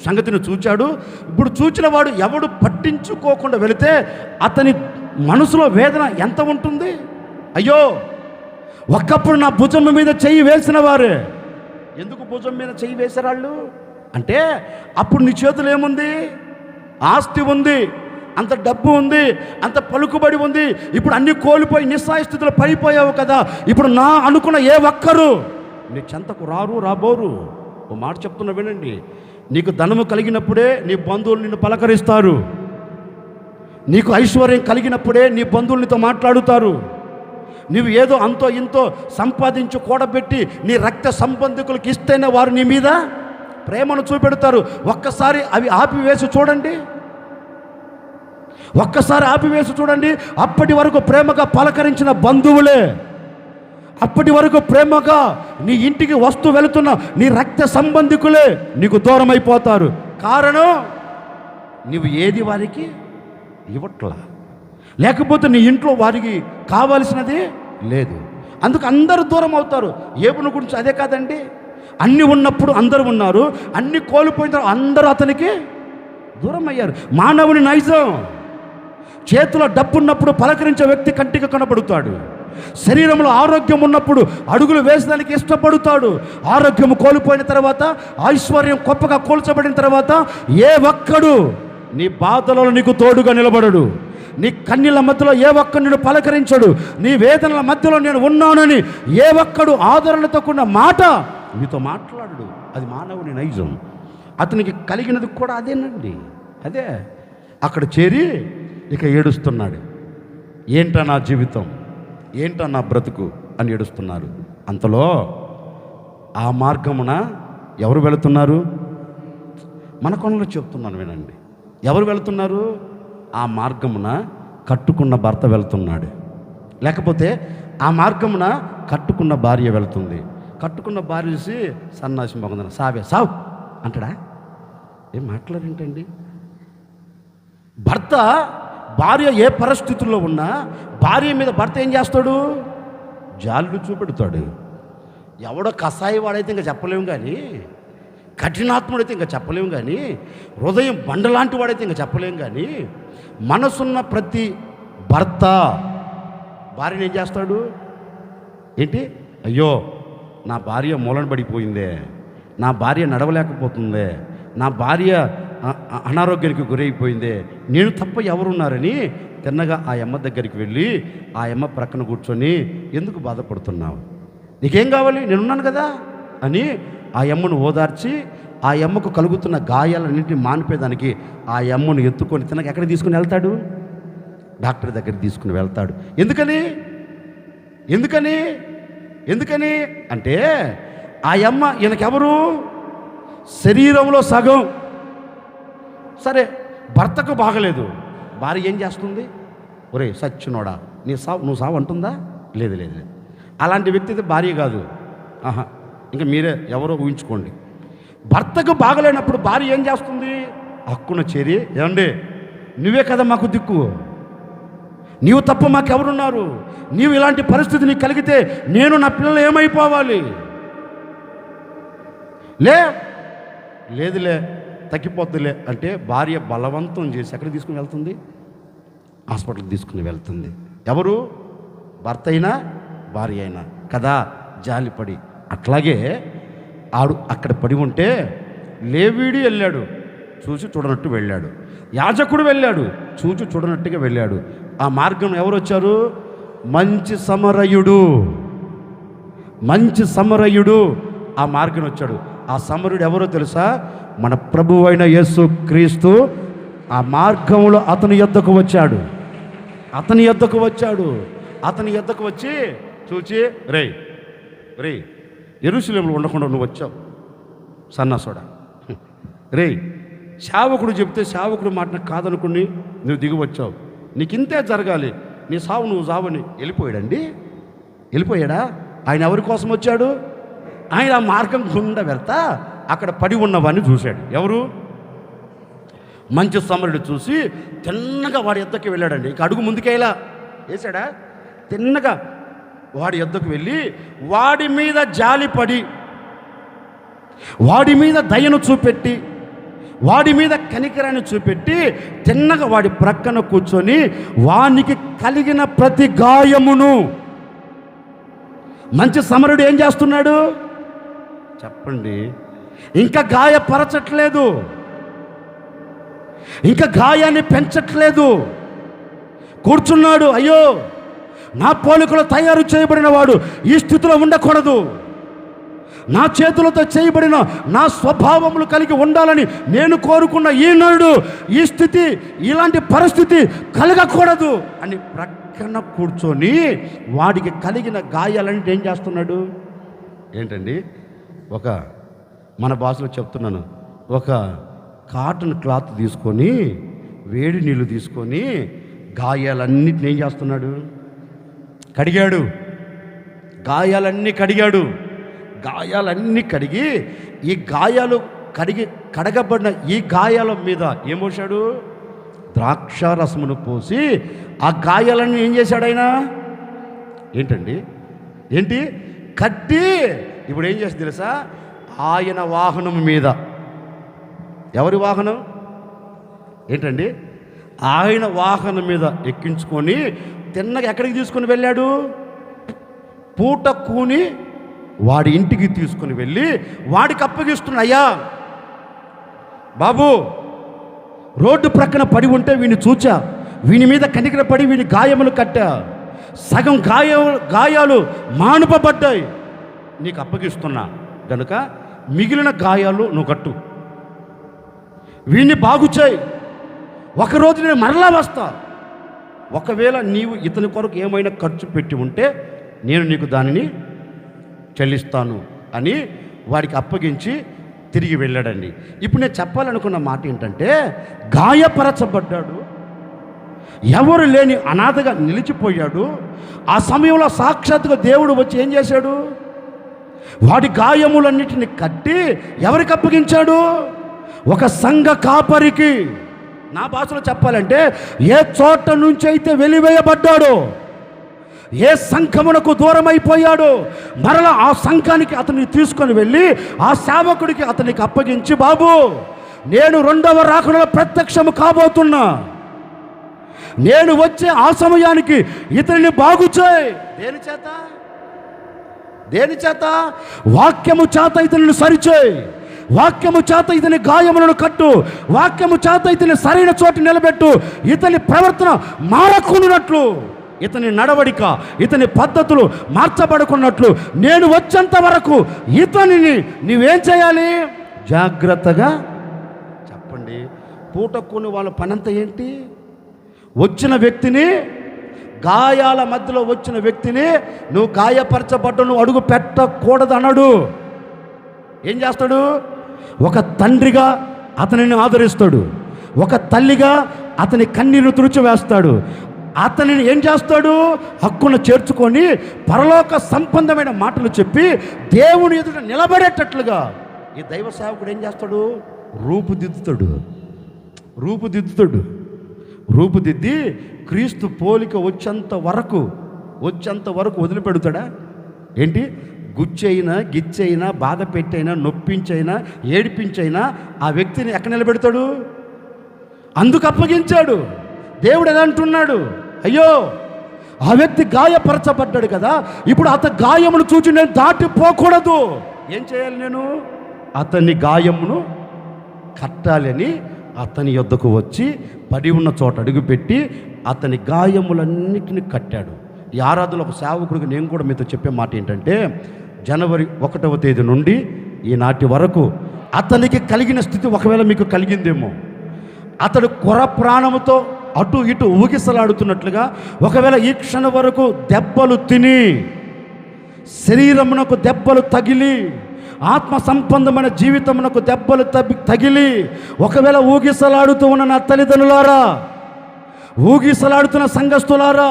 Speaker 1: సంగతిని చూచాడు. ఇప్పుడు చూచిన వాడు ఎవడు పట్టించుకోకుండా వెళితే అతని మనసులో వేదన ఎంత ఉంటుంది? అయ్యో, ఒకప్పుడు నా భుజం మీద చెయ్యి వేసిన వారే. ఎందుకు భుజం మీద చెయ్యి వేశారాళ్ళు అంటే, అప్పుడు నీ చేతులు ఏముంది? ఆస్తి ఉంది, అంత డబ్బు ఉంది, అంత పలుకుబడి ఉంది. ఇప్పుడు అన్నీ కోల్పోయి నిస్సాయ స్థితిలో పడిపోయావు కదా. ఇప్పుడు నా అనుకున్న ఏ ఒక్కరు నీ చెంతకు రాబోరు. ఓ మాట చెప్తున్నా వినండి, నీకు ధనము కలిగినప్పుడే నీ బంధువులు నిన్ను పలకరిస్తారు. నీకు ఐశ్వర్యం కలిగినప్పుడే నీ బంధువులు నీతో మాట్లాడుతారు. నీవు ఏదో అంతో ఇంతో సంపాదించి కూడబెట్టి నీ రక్త సంబంధికులకు ఇస్తేనే వారు నీ మీద ప్రేమను చూపెడతారు. ఒక్కసారి అవి ఆపివేసి చూడండి, అప్పటి వరకు ప్రేమగా పలకరించిన బంధువులే, అప్పటి వరకు ప్రేమగా నీ ఇంటికి వస్తూ వెళుతున్న నీ రక్త సంబంధికులే నీకు దూరం అయిపోతారు. కారణం, నీవు ఏది వారికి ఇవ్వట్లా, లేకపోతే నీ ఇంట్లో వారికి కావాల్సినది లేదు. అందుకు అందరూ దూరం అవుతారు. ఏబుని గురించి అదే కాదండి, అన్నీ ఉన్నప్పుడు అందరూ ఉన్నారు, అన్నీ కోల్పోయిన తర్వాత అందరూ అతనికి దూరం అయ్యారు. మానవుని నైజం, చేతిలో డబ్బున్నప్పుడు పలకరించే వ్యక్తి కంటికి కనబడుతాడు. శరీరంలో ఆరోగ్యం ఉన్నప్పుడు అడుగులు వేసడానికి ఇష్టపడుతాడు. ఆరోగ్యం కోల్పోయిన తర్వాత, ఐశ్వర్యం గొప్పగా కూల్చబడిన తర్వాత ఏ ఒక్కడు నీ బాధలలో నీకు తోడుగా నిలబడడు. నీ కన్నీళ్ళ మధ్యలో ఏ ఒక్కడు నిన్ను పలకరించడు. నీ వేదనల మధ్యలో నేను ఉన్నానని ఏ ఒక్కడు ఆదరణతో కూడిన మాట మీతో మాట్లాడడు. అది మానవుని నైజం. అతనికి కలిగినది కూడా అదేనండి. అదే అక్కడ చేరి ఇక ఏడుస్తున్నాడు. ఏంటా నా జీవితం, ఏంటా నా బ్రతుకు అని ఏడుస్తున్నారు. అంతలో ఆ మార్గమున ఎవరు వెళుతున్నారు? మన కొనలో చెప్తున్నాను వినండి, ఎవరు వెళుతున్నారు? ఆ మార్గమున కట్టుకున్న భర్త వెళుతున్నాడు. లేకపోతే ఆ మార్గమున కట్టుకున్న భార్య వెళుతుంది. కట్టుకున్న భార్య చూసి సన్నాసి మొగందన సావు అంటాడా? ఏం మాట్లాడేంటండి? భర్త భార్య ఏ పరిస్థితుల్లో ఉన్నా భార్య మీద భర్త ఏం చేస్తాడు? జాలుడు చూపెడతాడు. ఎవడో కసాయి వాడైతే ఇంకా చెప్పలేము కానీ, కఠినాత్ముడైతే ఇంకా చెప్పలేము కానీ, హృదయం బండలాంటి వాడైతే ఇంకా చెప్పలేము కానీ, మనసున్న ప్రతి భర్త భార్యను ఏం చేస్తాడు? ఏంటి, అయ్యో నా భార్య మూలన పడిపోయిందే, నా భార్య నడవలేకపోతుందే, నా భార్య అనారోగ్యానికి గురైపోయిందే, నేను తప్ప ఎవరున్నారని తిన్నగా ఆ అమ్మ దగ్గరికి వెళ్ళి ఆ అమ్మ ప్రక్కన కూర్చొని, ఎందుకు బాధపడుతున్నావు, నీకేం కావాలి, నేనున్నాను కదా అని ఆ అమ్మను ఓదార్చి ఆ అమ్మకు కలుగుతున్న గాయాలన్నింటినీ మానిపేదానికి ఆ అమ్మను ఎత్తుకొని తినక ఎక్కడ తీసుకుని వెళ్తాడు? డాక్టర్ దగ్గరికి తీసుకుని వెళ్తాడు. ఎందుకని అంటే ఆ అమ్మ ఈయనకెవరు? శరీరంలో సగం. సరే, భర్తకు బాగలేదు, భార్య ఏం చేస్తుంది? ఒరే సచ్చినోడా, నువ్వు సావు అంటుందా? లేదు. అలాంటి వ్యక్తి అయితే భార్య కాదు. ఇంకా మీరే ఎవరో ఊహించుకోండి. భర్తకు బాగలేనప్పుడు భార్య ఏం చేస్తుంది? హక్కున చేరి, ఏమండి నువ్వే కదా మాకు దిక్కు, నీవు తప్ప మాకెవరున్నారు, నీవు ఇలాంటి పరిస్థితి నీకు కలిగితే నేను నా పిల్లలు ఏమైపోవాలి? లేదులే తగ్గిపోద్దులే అంటే భార్య బలవంతం చేసి ఎక్కడ తీసుకుని వెళ్తుంది? హాస్పిటల్కి తీసుకుని వెళ్తుంది. ఎవరు? భర్త అయినా భార్య అయినా కదా, జాలిపడి. అట్లాగే ఆడు అక్కడ పడి ఉంటే లేవీడు వెళ్ళాడు, చూసి చూడనట్టు వెళ్ళాడు. యాజకుడు వెళ్ళాడు, చూసి చూడనట్టుగా వెళ్ళాడు. ఆ మార్గం ఎవరు వచ్చారు? మంచి సమరయుడు ఆ మార్గం వచ్చాడు. ఆ సమరుడు ఎవరో తెలుసా? మన ప్రభువు అయిన యేసు క్రీస్తు ఆ మార్గంలో అతని యొద్దకు వచ్చి చూచి, రే యెరూషలేములో ఉండకుండా నువ్వు వచ్చావు సన్నాసోడా, రే సేవకుడు చెప్తే సేవకుడు మాటను కాదనుకుని నువ్వు దిగి వచ్చావు, నీకు ఇంతే జరగాలి, నీ సావు నువ్వు సావని వెళ్ళిపోయాడండి. వెళ్ళిపోయాడా? ఆయన ఎవరి కోసం వచ్చాడు? ఆయన ఆ మార్గం గుండా వెళ్తా అక్కడ పడి ఉన్నవాడిని చూశాడు. ఎవరు? మంచి సమరుడు చూసి తిన్నగా వాడి యొద్దకు వెళ్ళాడండి. ఇక అడుగు ముందుకేలా వేశాడా? తిన్నగా వాడి యొద్దకు వెళ్ళి వాడి మీద జాలిపడి, వాడి మీద దయను చూపెట్టి, వాడి మీద కనికరాన్ని చూపెట్టి తిన్నగా వాడి ప్రక్కన కూర్చొని వానికి కలిగిన ప్రతి గాయమును, మంచి సమరుడు ఏం చేస్తున్నాడు చెప్పండి? ఇంకా గాయపరచట్లేదు, ఇంకా గాయాన్ని పెంచట్లేదు. కూర్చున్నాడు. అయ్యో, నా పోలికలో తయారు చేయబడిన వాడు ఈ స్థితిలో ఉండకూడదు, నా చేతులతో చేయబడిన నా స్వభావములు కలిగి ఉండాలని నేను కోరుకున్న ఈనాడు ఈ స్థితి, ఇలాంటి పరిస్థితి కలగకూడదు అని ప్రక్కన కూర్చొని వాడికి కలిగిన గాయాలంటే ఏం చేస్తున్నాడు ఏంటండి? ఒక మన భాషలో చెప్తున్నాను, ఒక కాటన్ క్లాత్ తీసుకొని వేడి నీళ్ళు తీసుకొని గాయాలన్నిటిని ఏం చేస్తున్నాడు? కడిగాడు. గాయాలన్నీ కడిగాడు. గాయాలన్నీ కడిగి ఈ గాయాలు కడగబడిన ఈ గాయాల మీద ఏం పోశాడు? ద్రాక్షారసమును పోసి ఆ గాయాలన్నీ ఏం చేశాడు ఆయన? ఏంటండి? ఏంటి? కట్టి ఇప్పుడు ఏం చేస్తుంది తెలుసా? ఆయన వాహనం మీద. ఎవరి వాహనం? ఏంటండి? ఆయన వాహనం మీద ఎక్కించుకొని తిన్నగా ఎక్కడికి తీసుకొని వెళ్ళాడు? పూట కూని వాడి ఇంటికి తీసుకుని వెళ్ళి వాడికి అప్పగిస్తున్నా, అయ్యా బాబు, రోడ్డు ప్రక్కన పడి ఉంటే వీడిని చూచా, వీని మీద కనికర పడి వీని గాయములు కట్టా, సగం గాయాలు మానుపబడ్డాయి, నీకు అప్పగిస్తున్నా గనుక మిగిలిన గాయాలు నువ్వు కట్టు, వీడిని బాగు చేయి, ఒకరోజు నేను మరలా వస్తా, ఒకవేళ నీవు ఇతని కొరకు ఏమైనా ఖర్చు పెట్టి ఉంటే నేను నీకు దానిని చెల్లిస్తాను అని వాడికి అప్పగించి తిరిగి వెళ్ళాడండి. ఇప్పుడు నేను చెప్పాలనుకున్న మాట ఏంటంటే, గాయపరచబడ్డాడు, ఎవరు లేని అనాథగా నిలిచిపోయాడు. ఆ సమయంలో సాక్షాత్తుగా దేవుడు వచ్చి ఏం చేశాడు? వాడి గాయములన్నిటిని కట్టి ఎవరికి అప్పగించాడు? ఒక సంఘ కాపరికి. నా భాషలో చెప్పాలంటే, ఏ చోట నుంచి అయితే వెలివేయబడ్డాడో, ఏ సంఘమునకు దూరం అయిపోయాడో, మరలా ఆ సంఘానికి అతన్ని తీసుకొని వెళ్ళి ఆ సేవకుడికి అతనికి అప్పగించి, బాబు, నేను రెండవ రాకడలో ప్రత్యక్షము కాబోతున్నా, నేను వచ్చే ఆ సమయానికి ఇతనిని బాగు చేయి. దేని చేత? దేని చేత? వాక్యము చేత ఇతనిని సరిచేయి, వాక్యము చేత ఇతని గాయములను కట్టు, వాక్యము చేత ఇతని సరైన చోటు నిలబెట్టు, ఇతని ప్రవర్తన మారకున్నట్లు, ఇతని నడవడిక, ఇతని పద్ధతులు మార్చబడుకున్నట్లు నేను వచ్చేంత వరకు ఇతనిని నీవేం చేయాలి? జాగ్రత్తగా. చెప్పండి, పూటక్కుని వాళ్ళ పనంతా ఏంటి? వచ్చిన వ్యక్తిని, గాయాల మధ్యలో వచ్చిన వ్యక్తిని నువ్వు గాయపరచబడ్డ, నువ్వు అడుగు పెట్టకూడదు అన్నాడు. ఏం చేస్తాడు? ఒక తండ్రిగా అతనిని ఆదరిస్తాడు, ఒక తల్లిగా అతని కన్నీరు తుడిచివేస్తాడు, అతనిని ఏం చేస్తాడు? హక్కును చేర్చుకొని పరలోక సంబంధమైన మాటలు చెప్పి దేవుని ఎదుట నిలబడేటట్లుగా ఈ దైవ సేవకుడు ఏం చేస్తాడు? రూపుదిద్దుతాడు. రూపుదిద్ది క్రీస్తు పోలిక వచ్చేంత వరకు వదిలిపెడతాడా ఏంటి? గుచ్చైనా, గిచ్చైనా, బాధ పెట్టైనా, నొప్పించైనా, ఏడిపించైనా ఆ వ్యక్తిని ఎక్కడ నిలబెడతాడు? అందుకు అప్పగించాడు. దేవుడు ఎలా అంటున్నాడు? అయ్యో, ఆ వ్యక్తి గాయపరచబడ్డాడు కదా, ఇప్పుడు అతని గాయమును చూచి నేను దాటిపోకూడదు. ఏం చేయాలి? నేను అతని గాయమును కట్టాలని అతని యొద్దకు వచ్చి పడి ఉన్న చోట అడుగుపెట్టి అతని గాయములన్నిటిని కట్టాడు. ఈ ఆరాధనలో ఒక సేవకుడికి నేను కూడా మీతో చెప్పే మాట ఏంటంటే, జనవరి 1వ తేదీ నుండి ఈనాటి వరకు అతనికి కలిగిన స్థితి ఒకవేళ మీకు కలిగిందేమో, అతడు కొర ప్రాణముతో అటు ఇటు ఊగిసలాడుతున్నట్లుగా ఒకవేళ ఈ క్షణం వరకు దెబ్బలు తిని, శరీరమునకు దెబ్బలు తగిలి, ఆత్మ సంబంధమైన జీవితమునకు దెబ్బలు తగిలి ఒకవేళ ఊగిసలాడుతూ ఉన్న నా తల్లిదండ్రులారా, ఊగిసలాడుతున్న సంఘస్థులారా,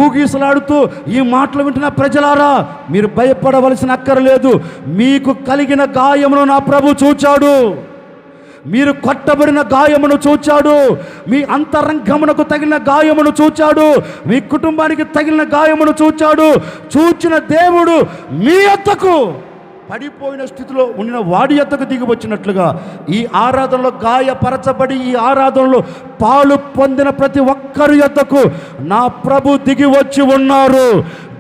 Speaker 1: ఊగిసలాడుతూ ఈ మాటలు వింటున్న ప్రజలారా, మీరు భయపడవలసిన అక్కరలేదు. మీకు కలిగిన గాయమును నా ప్రభు చూచాడు. మీరు కొట్టబడిన గాయమును చూచాడు. మీ అంతరంగమునకు తగిలిన గాయమును చూచాడు. మీ కుటుంబానికి తగిలిన గాయమును చూచాడు. చూచిన దేవుడు మీ యొద్దకు పడిపోయిన స్థితిలో ఉన్న వాడి యొద్దకు దిగి వచ్చినట్లుగా ఈ ఆరాధనలో గాయపరచబడి ఈ ఆరాధనలో పాలు పొందిన ప్రతి ఒక్కరి యొద్దకు నా ప్రభు దిగి వచ్చి ఉన్నారు.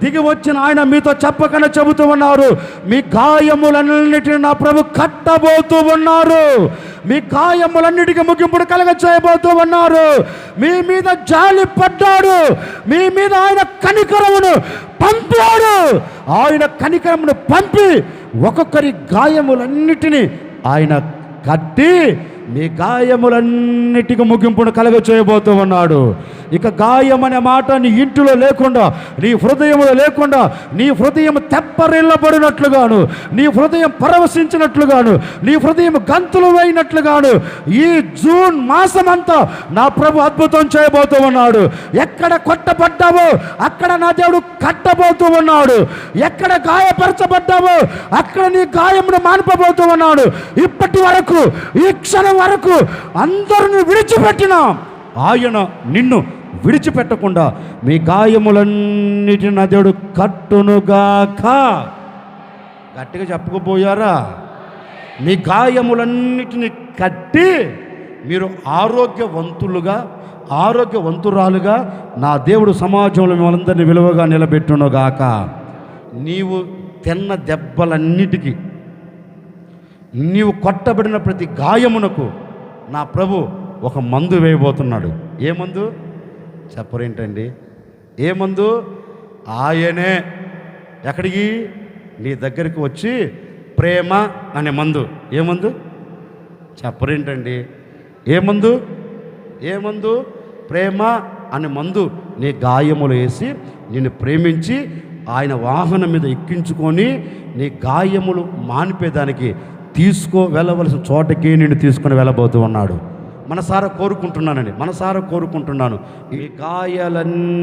Speaker 1: దిగి వచ్చిన ఆయన మీతో చెప్పకనే చెబుతూ ఉన్నారు. మీ గాయములన్నిటిని నా ప్రభు కట్టబోతూ ఉన్నారు. మీ గాయములన్నిటికీ ముగింపుడు కలగ చేయబోతూ ఉన్నారు. మీ మీద జాలి పడ్డాడు. మీ మీద ఆయన కనికరమును పంపాడు. ఆయన కనికరమును పంపి ఒక్కొక్కరి గాయములన్నిటినీ ఆయన కట్టి మీ గాయములన్నిటికీ ముగింపును కలగ చేయబోతూ ఉన్నాడు. ఇక గాయం అనే మాట నీ ఇంటిలో లేకుండా, నీ హృదయంలో లేకుండా, నీ హృదయం తెప్పరిల్లబడినట్లుగాను, నీ హృదయం పరవశించినట్లుగాను, నీ హృదయం గంతులు వేయినట్లుగాను ఈ జూన్ మాసమంతా నా ప్రభు అద్భుతం చేయబోతూ ఉన్నాడు. ఎక్కడ కొట్టబడ్డావో అక్కడ నా దేవుడు కట్టబోతూ ఉన్నాడు. ఎక్కడ గాయపరచబడ్డావో అక్కడ నీ గాయమును మాన్పబోతూ ఉన్నాడు. ఇప్పటి వరకు, ఈ క్షణం వరకు అందరిని విడిచిపెట్టిన ఆయన నిన్ను విడిచిపెట్టకుండా మీ గాయములన్నిటిని నా దేవుడు కట్టునుగాక. గట్టిగా చెప్పుకోపోయారా? మీ గాయములన్నిటిని కట్టి మీరు ఆరోగ్యవంతులుగా, ఆరోగ్యవంతురాలుగా నా దేవుడు సమాజంలో మిమ్మల్ందరినీ విలువగా నిలబెట్టునుగాక. నీవు తిన్న దెబ్బలన్నిటికీ, నీవు కొట్టబడిన ప్రతి గాయమునకు నా ప్రభు ఒక మందు వేయబోతున్నాడు. ఏ మందు చెప్పరేంటండి? ఏ మందు? ఆయనే ఎక్కడికి? నీ దగ్గరికి వచ్చి ప్రేమ అనే మందు. ఏ మందు చెప్పరేంటండి? ఏ మందు? ఏ మందు? ప్రేమ అనే మందు నీ గాయములు వేసి నిన్ను ప్రేమించి ఆయన వాహనం మీద ఎక్కించుకొని నీ గాయములు మానిపేదానికి వెళ్ళవలసిన చోటకి నిన్ను తీసుకొని వెళ్ళబోతూ ఉన్నాడు. మనసారా కోరుకుంటున్నానండి, మనసారా కోరుకుంటున్నాను, ఈ గాయాలన్నిటి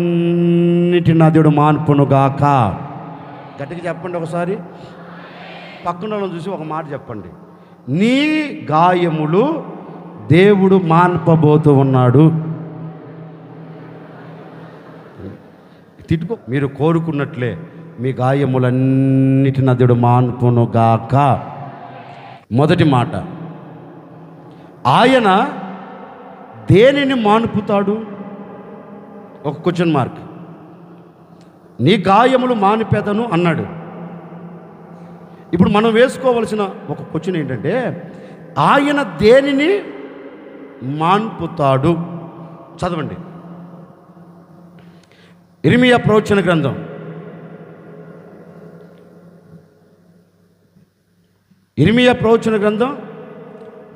Speaker 1: నా దేవుడు మాన్పునుగాక. గట్టిగా చెప్పండి ఒకసారి. పక్కన వాళ్ళని చూసి ఒక మాట చెప్పండి. నీ గాయములు దేవుడు మాన్పబోతూ ఉన్నాడు. తిట్టుకో. మీరు కోరుకున్నట్లే మీ గాయములన్నిటి నా దేవుడు మాన్పునుగాక. మొదటి మాట, ఆయన దేనిని మానుపుతాడు? ఒక క్వశ్చన్ మార్క్. నీ గాయములు మానిపెదను అన్నాడు. ఇప్పుడు మనం వేసుకోవలసిన ఒక క్వశ్చన్ ఏంటంటే, ఆయన దేనిని మాన్పుతాడు? చదవండి. ఇర్మియా ప్రవచన గ్రంథం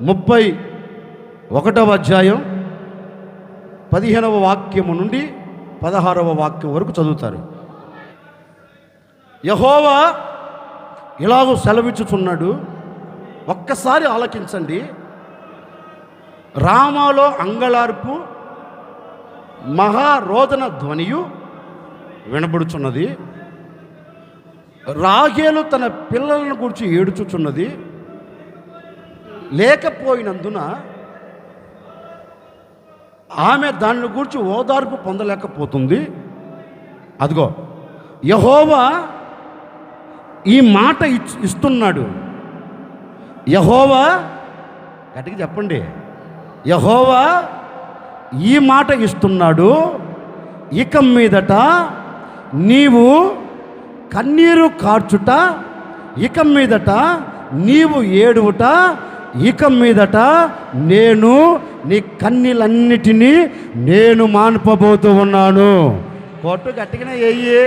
Speaker 1: 31వ అధ్యాయం 15వ వాక్యము నుండి 16వ వాక్యం వరకు చదువుతారు. యెహోవా ఇలాగూ సెలవిచ్చుచున్నాడు, ఒక్కసారి ఆలకించండి. రామాలో అంగళార్పు, మహారోదన ధ్వనియు వినబడుచున్నది. రాహేలు తన పిల్లలను గురించి ఏడుచుచున్నది. లేకపోయినందున ఆమె దానిని గురించి ఓదార్పు పొందలేకపోతుంది. అదిగో యెహోవా ఈ మాట ఇస్తున్నాడు. యెహోవా, గట్టిగా చెప్పండి, యెహోవా ఈ మాట ఇస్తున్నాడు. ఇక మీదట నీవు కన్నీరు కార్చుట, ఇక మీదట నీవు ఏడువుట, ఇక మీదట నేను నీ కన్నీలన్నిటినీ నేను మాన్పబోతూ ఉన్నాను. కొట్టు గట్టిగానే వెయ్యి.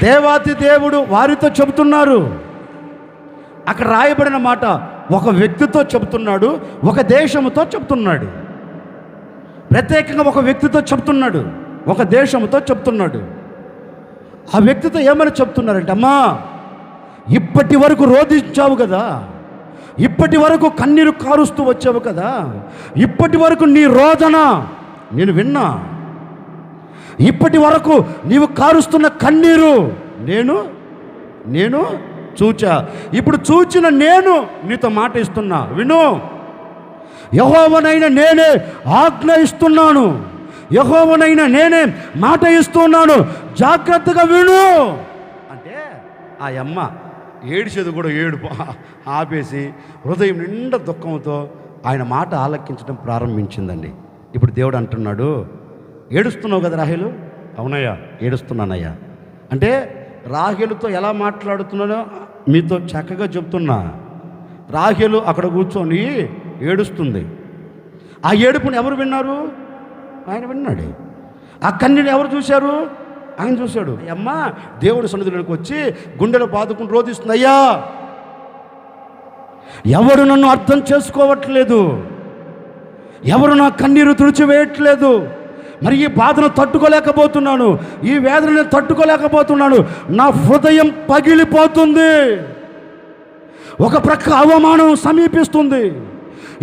Speaker 1: దేవాతి దేవుడు వారితో చెబుతున్నారు. అక్కడ రాయబడిన మాట ఒక వ్యక్తితో చెబుతున్నాడు, ఒక దేశముతో చెబుతున్నాడు. ప్రత్యేకంగా ఒక వ్యక్తితో చెబుతున్నాడు, ఒక దేశముతో చెబుతున్నాడు. ఆ వ్యక్తితో ఏమని చెప్తున్నారంటే, అమ్మా ఇప్పటి వరకు రోధించావు కదా, ఇప్పటి వరకు కన్నీరు కారుస్తూ వచ్చావు కదా, ఇప్పటి వరకు నీ రోదన నేను విన్నా, ఇప్పటి వరకు నీవు కారుస్తున్న కన్నీరు నేను చూచా. ఇప్పుడు చూచిన నేను నీతో మాట ఇస్తున్నా, విను. యెహోవానైనా నేనే ఆజ్ఞ ఇస్తున్నాను, యెహోవానైనా నేనే మాట ఇస్తున్నాను, జాగ్రత్తగా విను అంటే ఆ అమ్మ ఏడిచేది కూడా ఏడుపు ఆపేసి హృదయం నిండా దుఃఖంతో ఆయన మాట ఆలకించడం ప్రారంభించిందండి. ఇప్పుడు దేవుడు అంటున్నాడు, ఏడుస్తున్నావు కదా రాహేలు? అవునయ్యా ఏడుస్తున్నానయ్యా. అంటే రాహేలుతో ఎలా మాట్లాడుతున్నానో మీతో చక్కగా చెప్తున్నా. రాహేలు అక్కడ కూర్చొని ఏడుస్తుంది. ఆ ఏడుపుని ఎవరు విన్నారు? ఆయన విన్నాడు. ఆ కన్నీని ఎవరు చూశారు? ఆయన చూశాడు. అమ్మ దేవుడి సన్నిధిలోకి వచ్చి గుండెలో బాదుకుని రోధిస్తుంది, అయ్యా ఎవరు నన్ను అర్థం చేసుకోవట్లేదు, ఎవరు నా కన్నీరు తుడిచివేయట్లేదు, మరి ఈ బాధను తట్టుకోలేకపోతున్నాను, ఈ వేదనను తట్టుకోలేకపోతున్నాను, నా హృదయం పగిలిపోతుంది. ఒక ప్రక్క అవమానం సమీపిస్తుంది,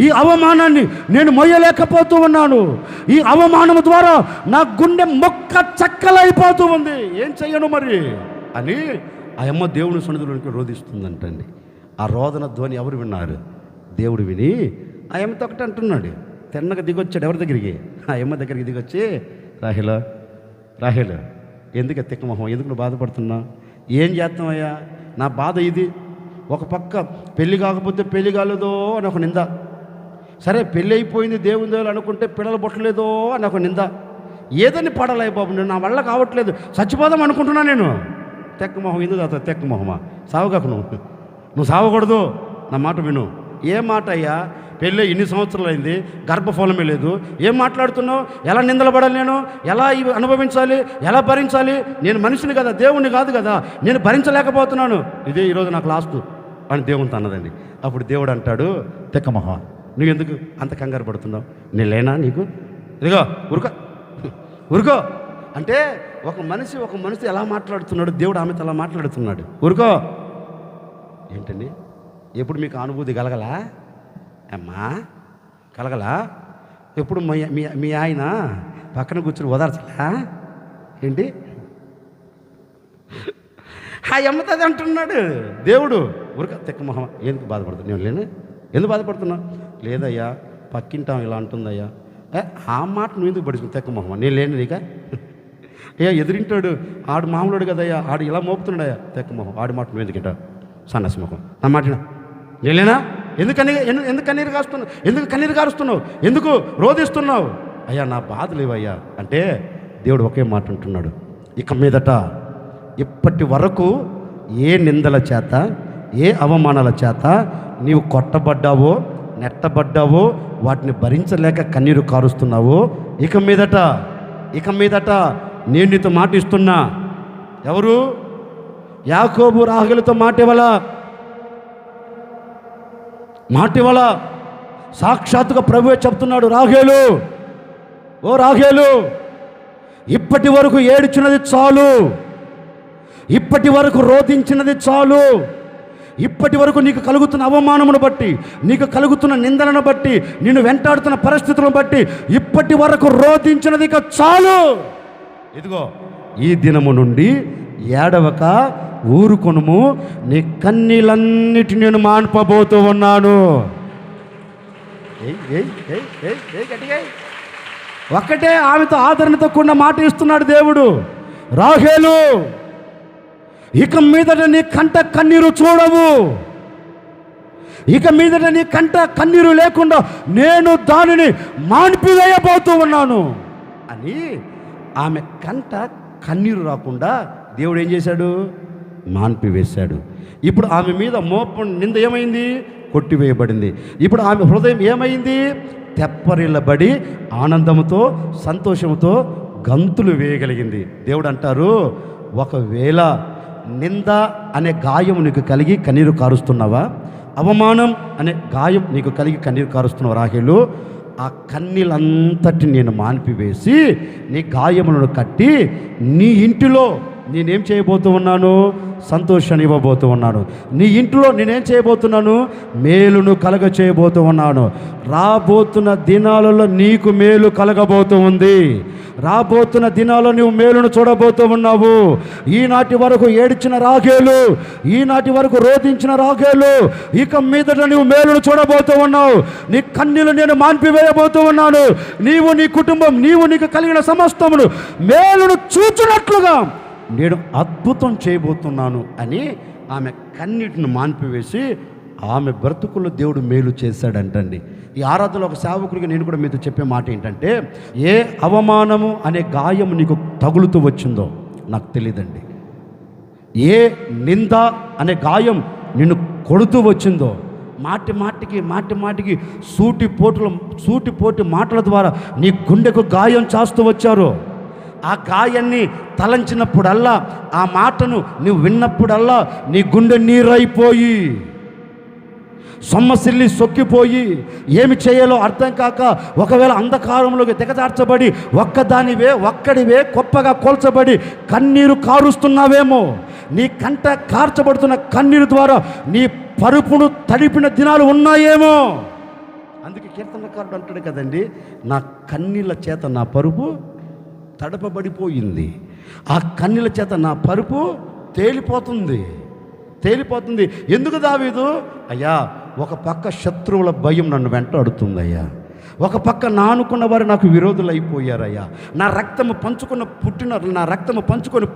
Speaker 1: ఈ అవమానాన్ని నేను మొయ్యలేకపోతూ ఉన్నాను, ఈ అవమానం ద్వారా నా గుండె మొక్క చక్కలైపోతూ ఉంది, ఏం చెయ్యను మరి అని ఆ అమ్మ దేవుని సన్నిధిలోనికి రోధిస్తుందంటండి. ఆ రోదన ధ్వని ఎవరు విన్నారు? దేవుడు విని ఆ అమ్మతో ఒకటి అంటున్నాడు. తిన్నగా దిగొచ్చాడు ఎవరి దగ్గరికి? ఆ అమ్మ దగ్గరికి దిగొచ్చి, రాహేలు ఎందుకు తిక్కమొహం, ఎందుకు నువ్వు బాధపడుతున్నా? ఏం చేస్తామయ్యా, నా బాధ ఇది. ఒక పక్క పెళ్ళి కాకపోతే పెళ్ళి కాలేదో అని ఒక నింద, సరే పెళ్ళి అయిపోయింది దేవుని దేవులు అనుకుంటే పిల్లలు పుట్టలేదో అని ఒక నింద, ఏదని పడాలి బాబు, నేను నా వల్ల కావట్లేదు, చచ్చిపోదాం అనుకుంటున్నా నేను. తెక్కమొహం ఎందుకు తాత తెక్కమొహమా, సావుగాకు నువ్వు సావకూడదు, నా మాట విను. ఏ మాట అయ్యా, పెళ్ళి ఇన్ని సంవత్సరాలు అయింది, గర్భఫలమే లేదు, ఏం మాట్లాడుతున్నావు? ఎలా నిందలు పడాలి నేను? ఎలా ఇవి అనుభవించాలి? ఎలా భరించాలి? నేను మనిషిని కదా, దేవుణ్ణి కాదు కదా, నేను భరించలేకపోతున్నాను, ఇదే ఈరోజు నాకు లాస్ట్ అని దేవునితో అన్నదండి. అప్పుడు దేవుడు అంటాడు, తెక్కమొహ నువ్వు ఎందుకు అంత కంగారు పడుతున్నావు? నేను లేనా నీకు? ఇదిగో ఉరుకో అంటే ఒక మనిషి ఎలా మాట్లాడుతున్నాడు, దేవుడు ఆమెతో అలా మాట్లాడుతున్నాడు. ఉరుకో ఏంటండి, ఎప్పుడు మీకు అనుభూతి కలగలా అమ్మా? కలగలా? ఎప్పుడు మీ ఆయన పక్కన కూర్చుని ఓదార్చలా ఏంటి? ఆ అమ్మతో అంటున్నాడు దేవుడు. ఉరక తిక్కమొహం ఎందుకు బాధపడుతున్నా? నేను లేను, ఎందుకు బాధపడుతున్నా? లేదయ్యా పక్కింటాం ఇలా అంటుందయ్యా. ఆ మాట నువ్వు ఎందుకు పడుచుకుని తిక్కమొహం? నేను లేను నీక? ఎదురింటాడు ఆడు మామూలుడు కదయ్యా, ఆడు ఇలా మోపుతున్నాడయ్యా. తిక్కమొహం ఆడి మాట నువ్వు ఎందుకు ఇంటావు? సన్నసి ముఖం నా మాట నేనేనా? ఎందుకు కన్నీరు కాస్తున్నావు? ఎందుకు కన్నీరు కారుస్తున్నావు? ఎందుకు రోధిస్తున్నావు? అయ్యా నా బాధ లేవయ్యా అంటే దేవుడు ఒకే మాట అంటున్నాడు, ఇక మీదట ఇప్పటి వరకు ఏ నిందల చేత, ఏ అవమానాల చేత నీవు కొట్టబడ్డావో, నెట్టబడ్డావో, వాటిని భరించలేక కన్నీరు కారుస్తున్నావో, ఇక మీదట నేను నీతో మాట ఇస్తున్నా. ఎవరు? యాకోబు రాహేలుతో మాట ఇవ్వాల సాక్షాత్తుగా ప్రభువే చెప్తున్నాడు, రాహేలు ఇప్పటి వరకు ఏడ్చినది చాలు, ఇప్పటి వరకు రోధించినది చాలు, ఇప్పటి వరకు నీకు కలుగుతున్న అవమానమును బట్టి, నీకు కలుగుతున్న నిందలను బట్టి, నిన్ను వెంటాడుతున్న పరిస్థితులను బట్టి ఇప్పటి వరకు రోధించినది ఇక చాలు. ఇదిగో ఈ దినము నుండి ఏడవక ఊరుకొనుము, నీ కన్నీళ్ళన్నిటి నేను మాన్పబోతూ ఉన్నాను. ఒక్కటే ఆమెతో ఆదరణతో కూడిన మాట ఇస్తున్నాడు దేవుడు. రాహేలు ఇక మీదట నీ కంట కన్నీరు చూడవు, ఇక మీదట నీ కంట కన్నీరు లేకుండా నేను దానిని మాన్పివేయబోతూ ఉన్నాను అని ఆమె కంట కన్నీరు రాకుండా దేవుడు ఏం చేశాడు? మాన్పివేశాడు. ఇప్పుడు ఆమె మీద మోపం నింద ఏమైంది? కొట్టివేయబడింది. ఇప్పుడు ఆమె హృదయం ఏమైంది? తెప్పరిల్లబడి ఆనందంతో సంతోషంతో గంతులు వేయగలిగింది. దేవుడు అంటారు, ఒకవేళ నింద అనే గాయం నీకు కలిగి కన్నీరు కారుస్తున్నావా? అవమానం అనే గాయం నీకు కలిగి కన్నీరు కారుస్తున్నావు రాహేలు, ఆ కన్నీళ్ళంతటి నేను మాన్పివేసి నీ గాయములను కట్టి నీ ఇంటిలో నేనేం చేయబోతూ ఉన్నాను? సంతోషాన్ని ఇవ్వబోతూ ఉన్నాను. నీ ఇంట్లో నేనేం చేయబోతున్నాను? మేలును కలగ చేయబోతూ ఉన్నాను. రాబోతున్న దినాలలో నీకు మేలు కలగబోతూ ఉంది. రాబోతున్న దినాల్లో నువ్వు మేలును చూడబోతూ ఉన్నావు. ఈనాటి వరకు ఏడ్చిన రాగేలు, ఈనాటి వరకు రోధించిన రాగేలు, ఇక మీదట నువ్వు మేలును చూడబోతూ ఉన్నావు. నీ కన్నీలు నేను మాన్పివేయబోతూ ఉన్నాను. నీవు, నీ కుటుంబం, నీకు కలిగిన సమస్తమును మేలును చూచున్నట్లుగా నేను అద్భుతం చేయబోతున్నాను అని ఆమె కన్నీటిని మాన్పివేసి ఆమె బ్రతుకుల్లో దేవుడు మేలు చేశాడంటండి. ఈ ఆరాధనలో ఒక సేవకుడికి నేను కూడా మీతో చెప్పే మాట ఏంటంటే, ఏ అవమానము అనే గాయం నీకు తగులుతూ వచ్చిందో నాకు తెలియదండి. ఏ నింద అనే గాయం నిన్ను కొడుతూ వచ్చిందో, మాటి మాటికి సూటిపోటి మాటల ద్వారా నీ గుండెకు గాయం చేస్తూ వచ్చారు. ఆ గాయాన్ని తలంచినప్పుడల్లా, ఆ మాటను నువ్వు విన్నప్పుడల్లా నీ గుండె నీరైపోయి, సొమ్మసిల్లి సొక్కిపోయి, ఏమి చేయాలో అర్థం కాక ఒకవేళ అంధకారంలోకి దిగజార్చబడి ఒక్కడివే గొప్పగా కోల్చబడి కన్నీరు కారుస్తున్నావేమో. నీ కంట కార్చబడుతున్న కన్నీరు ద్వారా నీ పరుపును తడిపిన దినాలు ఉన్నాయేమో. అందుకే కీర్తనకారుడు అంటాడు కదండి, నా కన్నీళ్ళ చేత నా పరుపు తడపబడిపోయింది, ఆ కన్నీళ్ళ చేత నా పరుపు తేలిపోతుంది. ఎందుకు దావీదు? అయ్యా, ఒక పక్క శత్రువుల భయం నన్ను వెంటాడుతుందయ్యా, ఒక పక్క నానుకున్న వారు నాకు విరోధులు అయిపోయారయ్యా, నా రక్తము పంచుకొని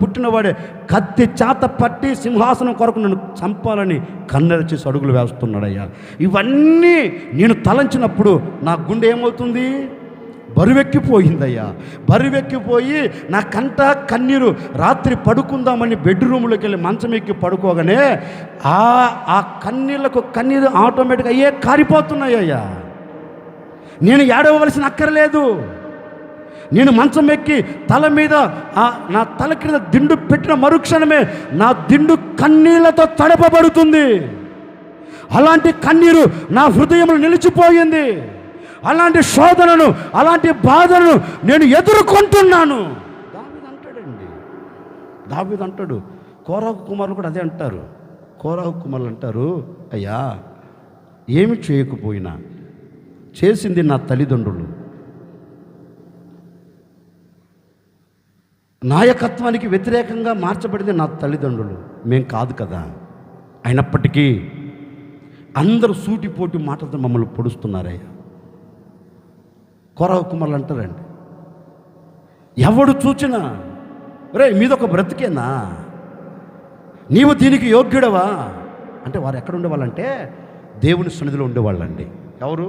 Speaker 1: పుట్టినవాడే కత్తి చేత పట్టి సింహాసనం కొరకు నన్ను చంపాలని కన్నెర చేసి అడుగులు వేస్తున్నాడయ్యా. ఇవన్నీ నేను తలంచినప్పుడు నా గుండె ఏమవుతుంది? బరువెక్కిపోయి నా కంట కన్నీరు. రాత్రి పడుకుందామని బెడ్రూమ్లోకి వెళ్ళి మంచం ఎక్కి పడుకోగానే ఆ కన్నీళ్లకు కన్నీరు ఆటోమేటిక్గా అయ్యే కారిపోతున్నాయ్యా. నేను ఏడవలసిన అక్కర్లేదు. నేను మంచం ఎక్కి తల మీద నా తల కింద దిండు పెట్టిన మరుక్షణమే నా దిండు కన్నీళ్లతో తడపబడుతుంది. అలాంటి కన్నీరు నా హృదయంలో నిలిచిపోయింది. అలాంటి శోధనను, అలాంటి బాధను నేను ఎదుర్కొంటున్నాను. దావీదు అంటాడు. కోరాహు కుమారులు కూడా అదే అంటారు. కోరాహు కుమారులు అంటారు, అయ్యా, ఏమి చేయకపోయినా చేసింది నా తల్లిదండ్రులు, నాయకత్వానికి వ్యతిరేకంగా మార్చబడింది నా తల్లిదండ్రులు, మేం కాదు కదా. అయినప్పటికీ అందరూ సూటిపోటి మాటలతో మమ్మల్ని పొడుస్తున్నారయ్యా. కోరాహు కుమారులు అంటారండి, ఎవడు చూచినా రే మీదొక బ్రతికేనా, నీవు దీనికి యోగ్యుడవా అంటే వారు ఎక్కడ ఉండేవాళ్ళంటే దేవుని సన్నిధిలో ఉండేవాళ్ళండి. ఎవరు?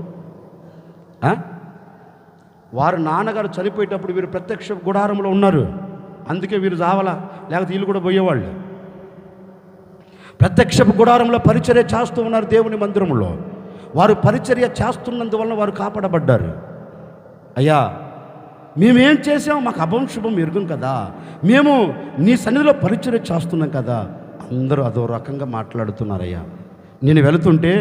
Speaker 1: వారు నాన్నగారు చనిపోయేటప్పుడు వీరు ప్రత్యక్ష గుడారంలో ఉన్నారు, అందుకే వీరు చావాలా, లేకపోతే వీళ్ళు కూడా పోయేవాళ్ళు. ప్రత్యక్ష గుడారంలో పరిచర్య చేస్తూ ఉన్నారు దేవుని మందిరంలో. వారు పరిచర్య చేస్తున్నందువలన వారు కాపాడబడ్డారు. అయ్యా, మేమేం చేసాం, మాకు అభంశుభం ఎరుగం కదా, మేము నీ సన్నిధిలో పరిచర్య చేస్తున్నాం కదా. అందరూ అదో రకంగా మాట్లాడుతున్నారయ్యా. నేను వెళుతుంటే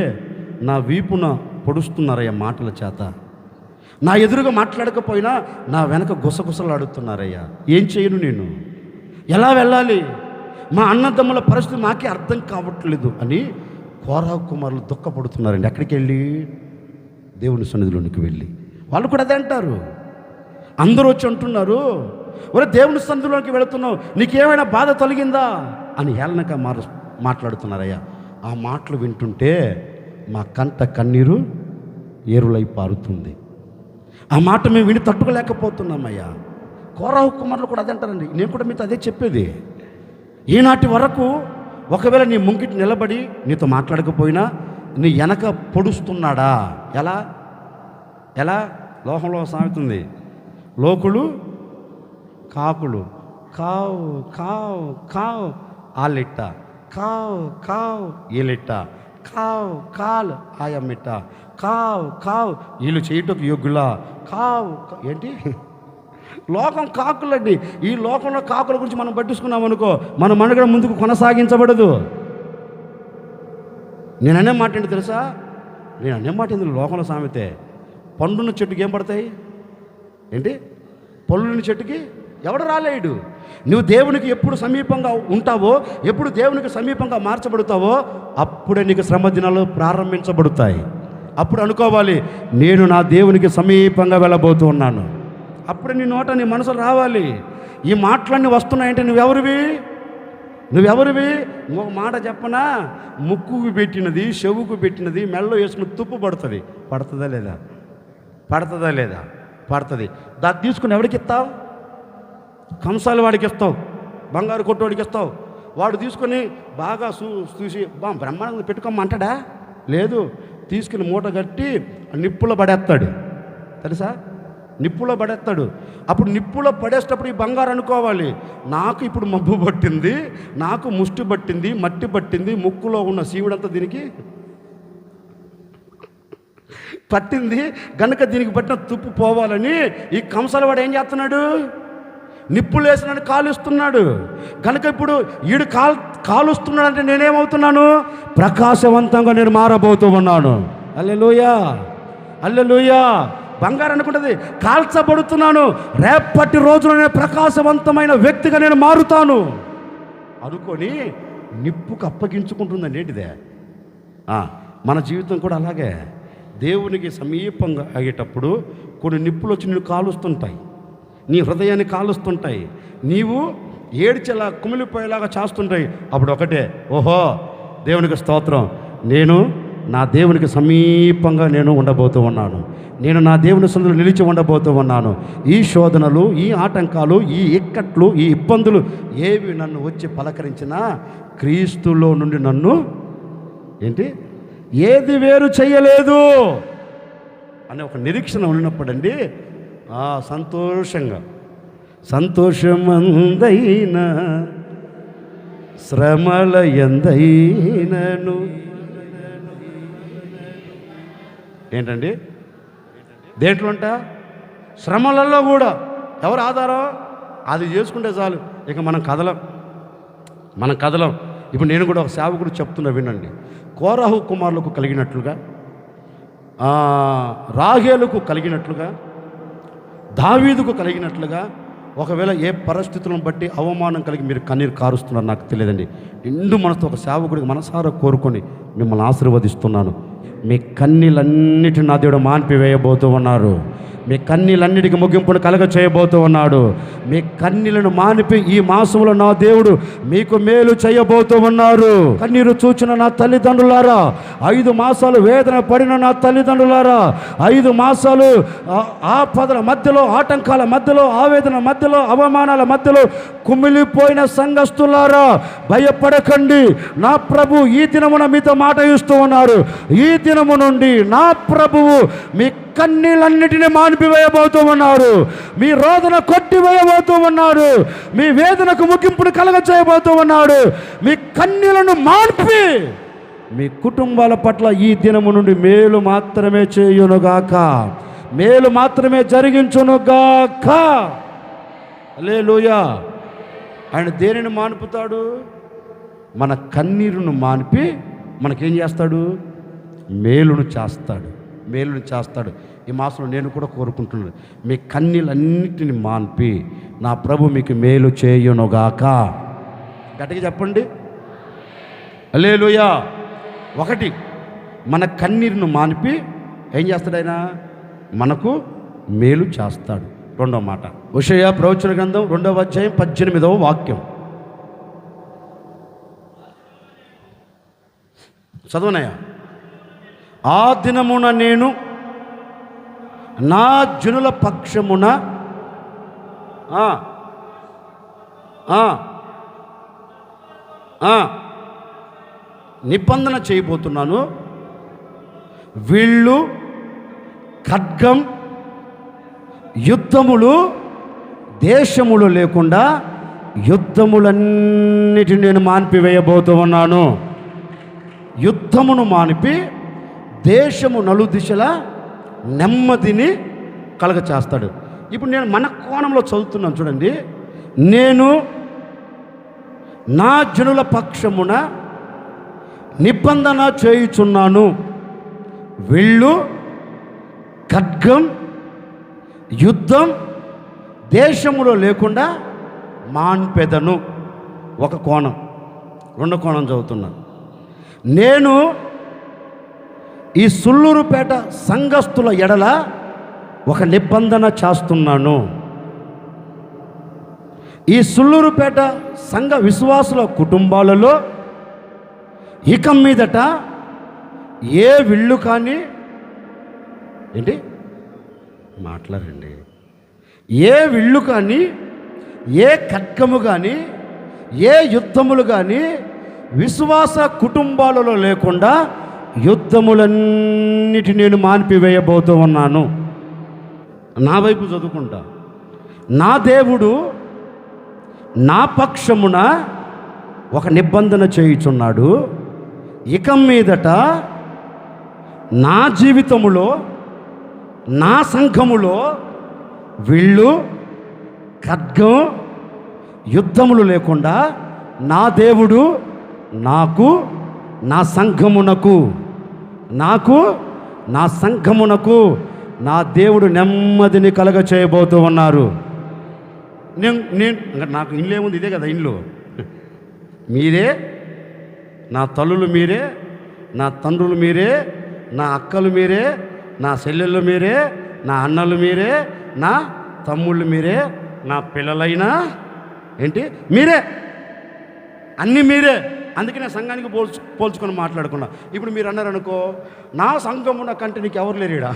Speaker 1: నా వీపున పొడుస్తున్నారయ్యా మాటల చేత. నా ఎదురుగా మాట్లాడకపోయినా నా వెనక గుసగుసలాడుతున్నారయ్యా. ఏం చేయను నేను? ఎలా వెళ్ళాలి? మా అన్నదమ్ముల పరిస్థితి మాకే అర్థం కావట్లేదు అని కోరాహు కుమారులు దుఃఖపడుతున్నారండి. ఎక్కడికి వెళ్ళి? దేవుని సన్నిధిలోనికి వెళ్ళి. వాళ్ళు కూడా అదే అంటారు. అందరూ వచ్చి అంటున్నారు, ఒరే దేవుని సన్నిధిలోకి వెళుతున్నావు, నీకేమైనా బాధ తొలగిందా అని హేళనగా మాట్లాడుతున్నారయ్యా. ఆ మాటలు వింటుంటే మా కంట కన్నీరు ఏరులై పారుతుంది. ఆ మాట మేము విని తట్టుకోలేకపోతున్నామయ్యా. కోరాహు కుమారులు కూడా అదే అంటారండి. నేను కూడా మీతో అదే చెప్పేది. ఈనాటి వరకు ఒకవేళ నీ ముంగిటి నిలబడి నీతో మాట్లాడకపోయినా నీ వెనక పొడుస్తున్నాడా? ఎలా లోకంలో సాగుతుంది, లోకులు కాకులు కావు కావు కావు ఆలిట్ట, కావు కావు ఈలిట్ట, కావు కాలు ఆయమ్మిట్ట, కావు కావు వీళ్ళు చేయటకు యోగ్యులా, కావు ఏంటి లోకం కాకులండి. ఈ లోకంలో కాకుల గురించి మనం పట్టించుకున్నాం అనుకో, మన మనుగడ ముందుకు కొనసాగించబడదు. నేను అనే మాట ఏంటి తెలుసా? నేను అనే మాట ఏంది? లోకంలో సామెతే, పండున్న చెట్టుకి ఏం పడతాయి ఏంటి? పళ్ళుని చెట్టుకి ఎవడు రాలేడు. నువ్వు దేవునికి ఎప్పుడు సమీపంగా ఉంటావో, ఎప్పుడు దేవునికి సమీపంగా మార్చబడతావో అప్పుడే నీకు శ్రమ దినాలు ప్రారంభించబడతాయి. అప్పుడు అనుకోవాలి, నేను నా దేవునికి సమీపంగా వెళ్ళబోతూ ఉన్నాను. అప్పుడు నీ నోట నీ మనసులో రావాలి. ఈ మాటలన్నీ వస్తున్నాయంటే నువ్వెవరివి? ఒక మాట చెప్పనా, ముక్కుకు పెట్టినది, చెవుకు పెట్టినది, మెళ్ళలో వేసుకుని తుప్పు పడుతుంది. పడుతుందా లేదా? పడుతుంది. దాన్ని తీసుకుని ఎవరికి ఇస్తావు? కంసాలి వాడికి ఇస్తావు, బంగారు కొట్టోడికి ఇస్తావు. వాడు తీసుకొని బాగా చూసి బ్రహ్మాండంగా పెట్టుకోమంటాడా? లేదు. తీసుకుని మూట కట్టి నిప్పులో పడేస్తాడు. తెలుసా? నిప్పులో పడేస్తాడు. అప్పుడు నిప్పులో పడేసేటప్పుడు ఈ బంగారు అనుకోవాలి, నాకు ఇప్పుడు మబ్బు పట్టింది, నాకు ముష్టి పట్టింది, మట్టి పట్టింది, ముక్కులో ఉన్న సీవుడంతా దీనికి పట్టింది గనుక దీనికి పట్టిన తుప్పు పోవాలని ఈ కంసాల వాడు ఏం చేస్తున్నాడు? నిప్పులు వేసినాడు, కాలుస్తున్నాడు. కనుక ఇప్పుడు ఈడు కాలుస్తున్నాడు అంటే నేనేమవుతున్నాను? ప్రకాశవంతంగా నేను మారబోతూ ఉన్నాను. హల్లెలూయా, హల్లెలూయా. బంగారు అనుకుంటుంది, కాల్చబడుతున్నాను, రేపటి రోజున నేను ప్రకాశవంతమైన వ్యక్తిగా నేను మారుతాను అనుకొని నిప్పుకు అప్పగించుకుంటుందండి. ఏంటిదే? మన జీవితం కూడా అలాగే. దేవునికి సమీపంగా అయ్యేటప్పుడు కొన్ని నిప్పులు వచ్చి నేను కాలుస్తుంటాయి, నీ హృదయాన్ని కాలుస్తుంటాయి, నీవు ఏడ్చేలా కుమిలిపోయేలాగా చేస్తుంటాయి. అప్పుడు ఒకటే, ఓహో దేవునికి స్తోత్రం, నేను నా దేవునికి సమీపంగా నేను ఉండబోతూ ఉన్నాను, నేను నా దేవుని సన్నిధిలో నిలిచి ఉండబోతూ ఉన్నాను. ఈ శోధనలు, ఈ ఆటంకాలు, ఈ ఇక్కట్లు, ఈ ఇబ్బందులు ఏవి నన్ను వచ్చి పలకరించినా క్రీస్తులో నుండి నన్ను ఏది వేరు చెయ్యలేదు అనే ఒక నిరీక్షణ ఉన్నప్పుడండి సంతోషమందైనా శ్రమల ఎందైనను ఏంటండి? దేంట్లో ఉంటా? శ్రమలలో కూడా. ఎవరు ఆధారం? అది చేసుకుంటే చాలు, ఇక మనం కదలం. ఇప్పుడు నేను కూడా ఒక సేవకుడు చెప్తున్నా, వినండి. కోరహు కుమారులకు కలిగినట్లుగా, రాహేలుకు కలిగినట్లుగా, దావీదుకు కలిగినట్లుగా ఒకవేళ ఏ పరిస్థితులను బట్టి అవమానం కలిగి మీరు కన్నీరు కారుస్తున్నారు నాకు తెలియదండి. నిండు మనతో ఒక సేవకుడికి మనసారా కోరుకొని మిమ్మల్ని ఆశీర్వదిస్తున్నాను. మీ కన్నీళ్ళన్నిటిని నా దేవుడు మాన్పివేయబోతూ ఉన్నారు. మీ కన్నీళ్ళన్నిటికీ ముగింపును కలగ చేయబోతూ ఉన్నాడు. మీ కన్నీళ్లను మానిపి ఈ మాసంలో నా దేవుడు మీకు మేలు చేయబోతూ ఉన్నారు. కన్నీరు చూచిన నా తల్లిదండ్రులారా, 5 మాసాలు వేదన పడిన నా తల్లిదండ్రులారా, 5 మాసాలు ఆపదల మధ్యలో, ఆటంకాల మధ్యలో, ఆవేదన మధ్యలో, అవమానాల మధ్యలో కుమిలిపోయిన సంఘస్థులారా, భయపడకండి. నా ప్రభు ఈ దినమున మీతో మాట ఇస్తూ ఉన్నారు. ఈ దినము నుండి నా ప్రభువు మీ కన్నీళ్ళన్నిటినీ మానిపివేయబోతూ ఉన్నారు. మీ రోదన కొట్టివేయబోతూ ఉన్నాడు. మీ వేదనకు ముగింపును కలగ చేయబోతూ ఉన్నాడు. మీ కన్నీళ్లను మాన్పి మీ కుటుంబాల పట్ల ఈ దినము నుండి మేలు మాత్రమే చేయునుగాక, మేలు మాత్రమే జరిగించునుగాక. హల్లెలూయా. ఆయన దేనిని మాన్పుతాడు? మన కన్నీరును మాన్పి మనకేం చేస్తాడు? మేలును చేస్తాడు. ఈ మాసంలో నేను కూడా కోరుకుంటున్నాను, మీ కన్నీళ్ళన్నిటిని మాన్పి నా ప్రభు మీకు మేలు చేయునుగాక. గట్టిగా చెప్పండి, హల్లెలూయా. 1, మన కన్నీరును మాన్పి ఏం చేస్తాడు? ఆయన మనకు మేలు చేస్తాడు. 2వ మాట, హోషేయ ప్రవచన గ్రంథం 2వ అధ్యాయం 18వ వాక్యం చదవనయ్యా. ఆ దినమున నేను నా జనుల పక్షమున నిబంధన చేయబోతున్నాను. వీళ్ళు ఖడ్గం, యుద్ధములు, దేశములు లేకుండా యుద్ధములన్నిటిని నేను మాన్పివేయబోతూ ఉన్నాను. యుద్ధమును మానిపి దేశము నలుదిశలా నెమ్మదిని కలగ చేస్తాడు. ఇప్పుడు నేను మన కోణంలో చదువుతున్నాను చూడండి. నేను నా జనుల పక్షమున నిబంధన చేయుచున్నాను. వీళ్ళు ఖడ్గం, యుద్ధం, దేశములో లేకుండా మాన్పెదను. ఒక కోణం. రెండో కోణం చదువుతున్నా. నేను ఈ సుళ్ళూరుపేట సంఘస్థుల ఎడల ఒక నిబంధన చేస్తున్నాను. ఈ సుళ్ళూరుపేట సంఘ విశ్వాసుల కుటుంబాలలో ఇక మీదట ఏ విల్లు కానీ ఏంటి మాట్లాడండి, ఏ విల్లు కానీ, ఏ ఖడ్గము కానీ, ఏ యుద్ధములు కానీ విశ్వాస కుటుంబాలలో లేకుండా యుద్ధములన్నిటి నేను మాన్పివేయబోతూ ఉన్నాను. నా వైపు చదువుకుంటా. నా దేవుడు నా పక్షమున ఒక నిబంధన చేయుచున్నాడు. ఇక మీదట నా జీవితములో, నా సంఘములో విల్లు, ఖడ్గం, యుద్ధములు లేకుండా నా దేవుడు నాకు, నా సంఘమునకు, నా సంఘమునకు నా దేవుడు నెమ్మదిని కలగ చేయబోతూ ఉన్నారు. నాకు ఇల్లు ఏముంది? ఇదే కదా ఇల్లు. మీరే నా తల్లులు, మీరే నా తండ్రులు, మీరే నా అక్కలు, మీరే నా చెల్లెళ్ళు, మీరే నా అన్నలు, మీరే నా తమ్ముళ్ళు, మీరే నా పిల్లలైనా ఏంటి మీరే, అన్నీ మీరే. అందుకే నేను సంఘానికి పోల్చుకొని మాట్లాడుకున్నా. ఇప్పుడు మీరు అన్నారు అనుకో, నా సంఘమున కంటే నీకు ఎవరు లేరీడా?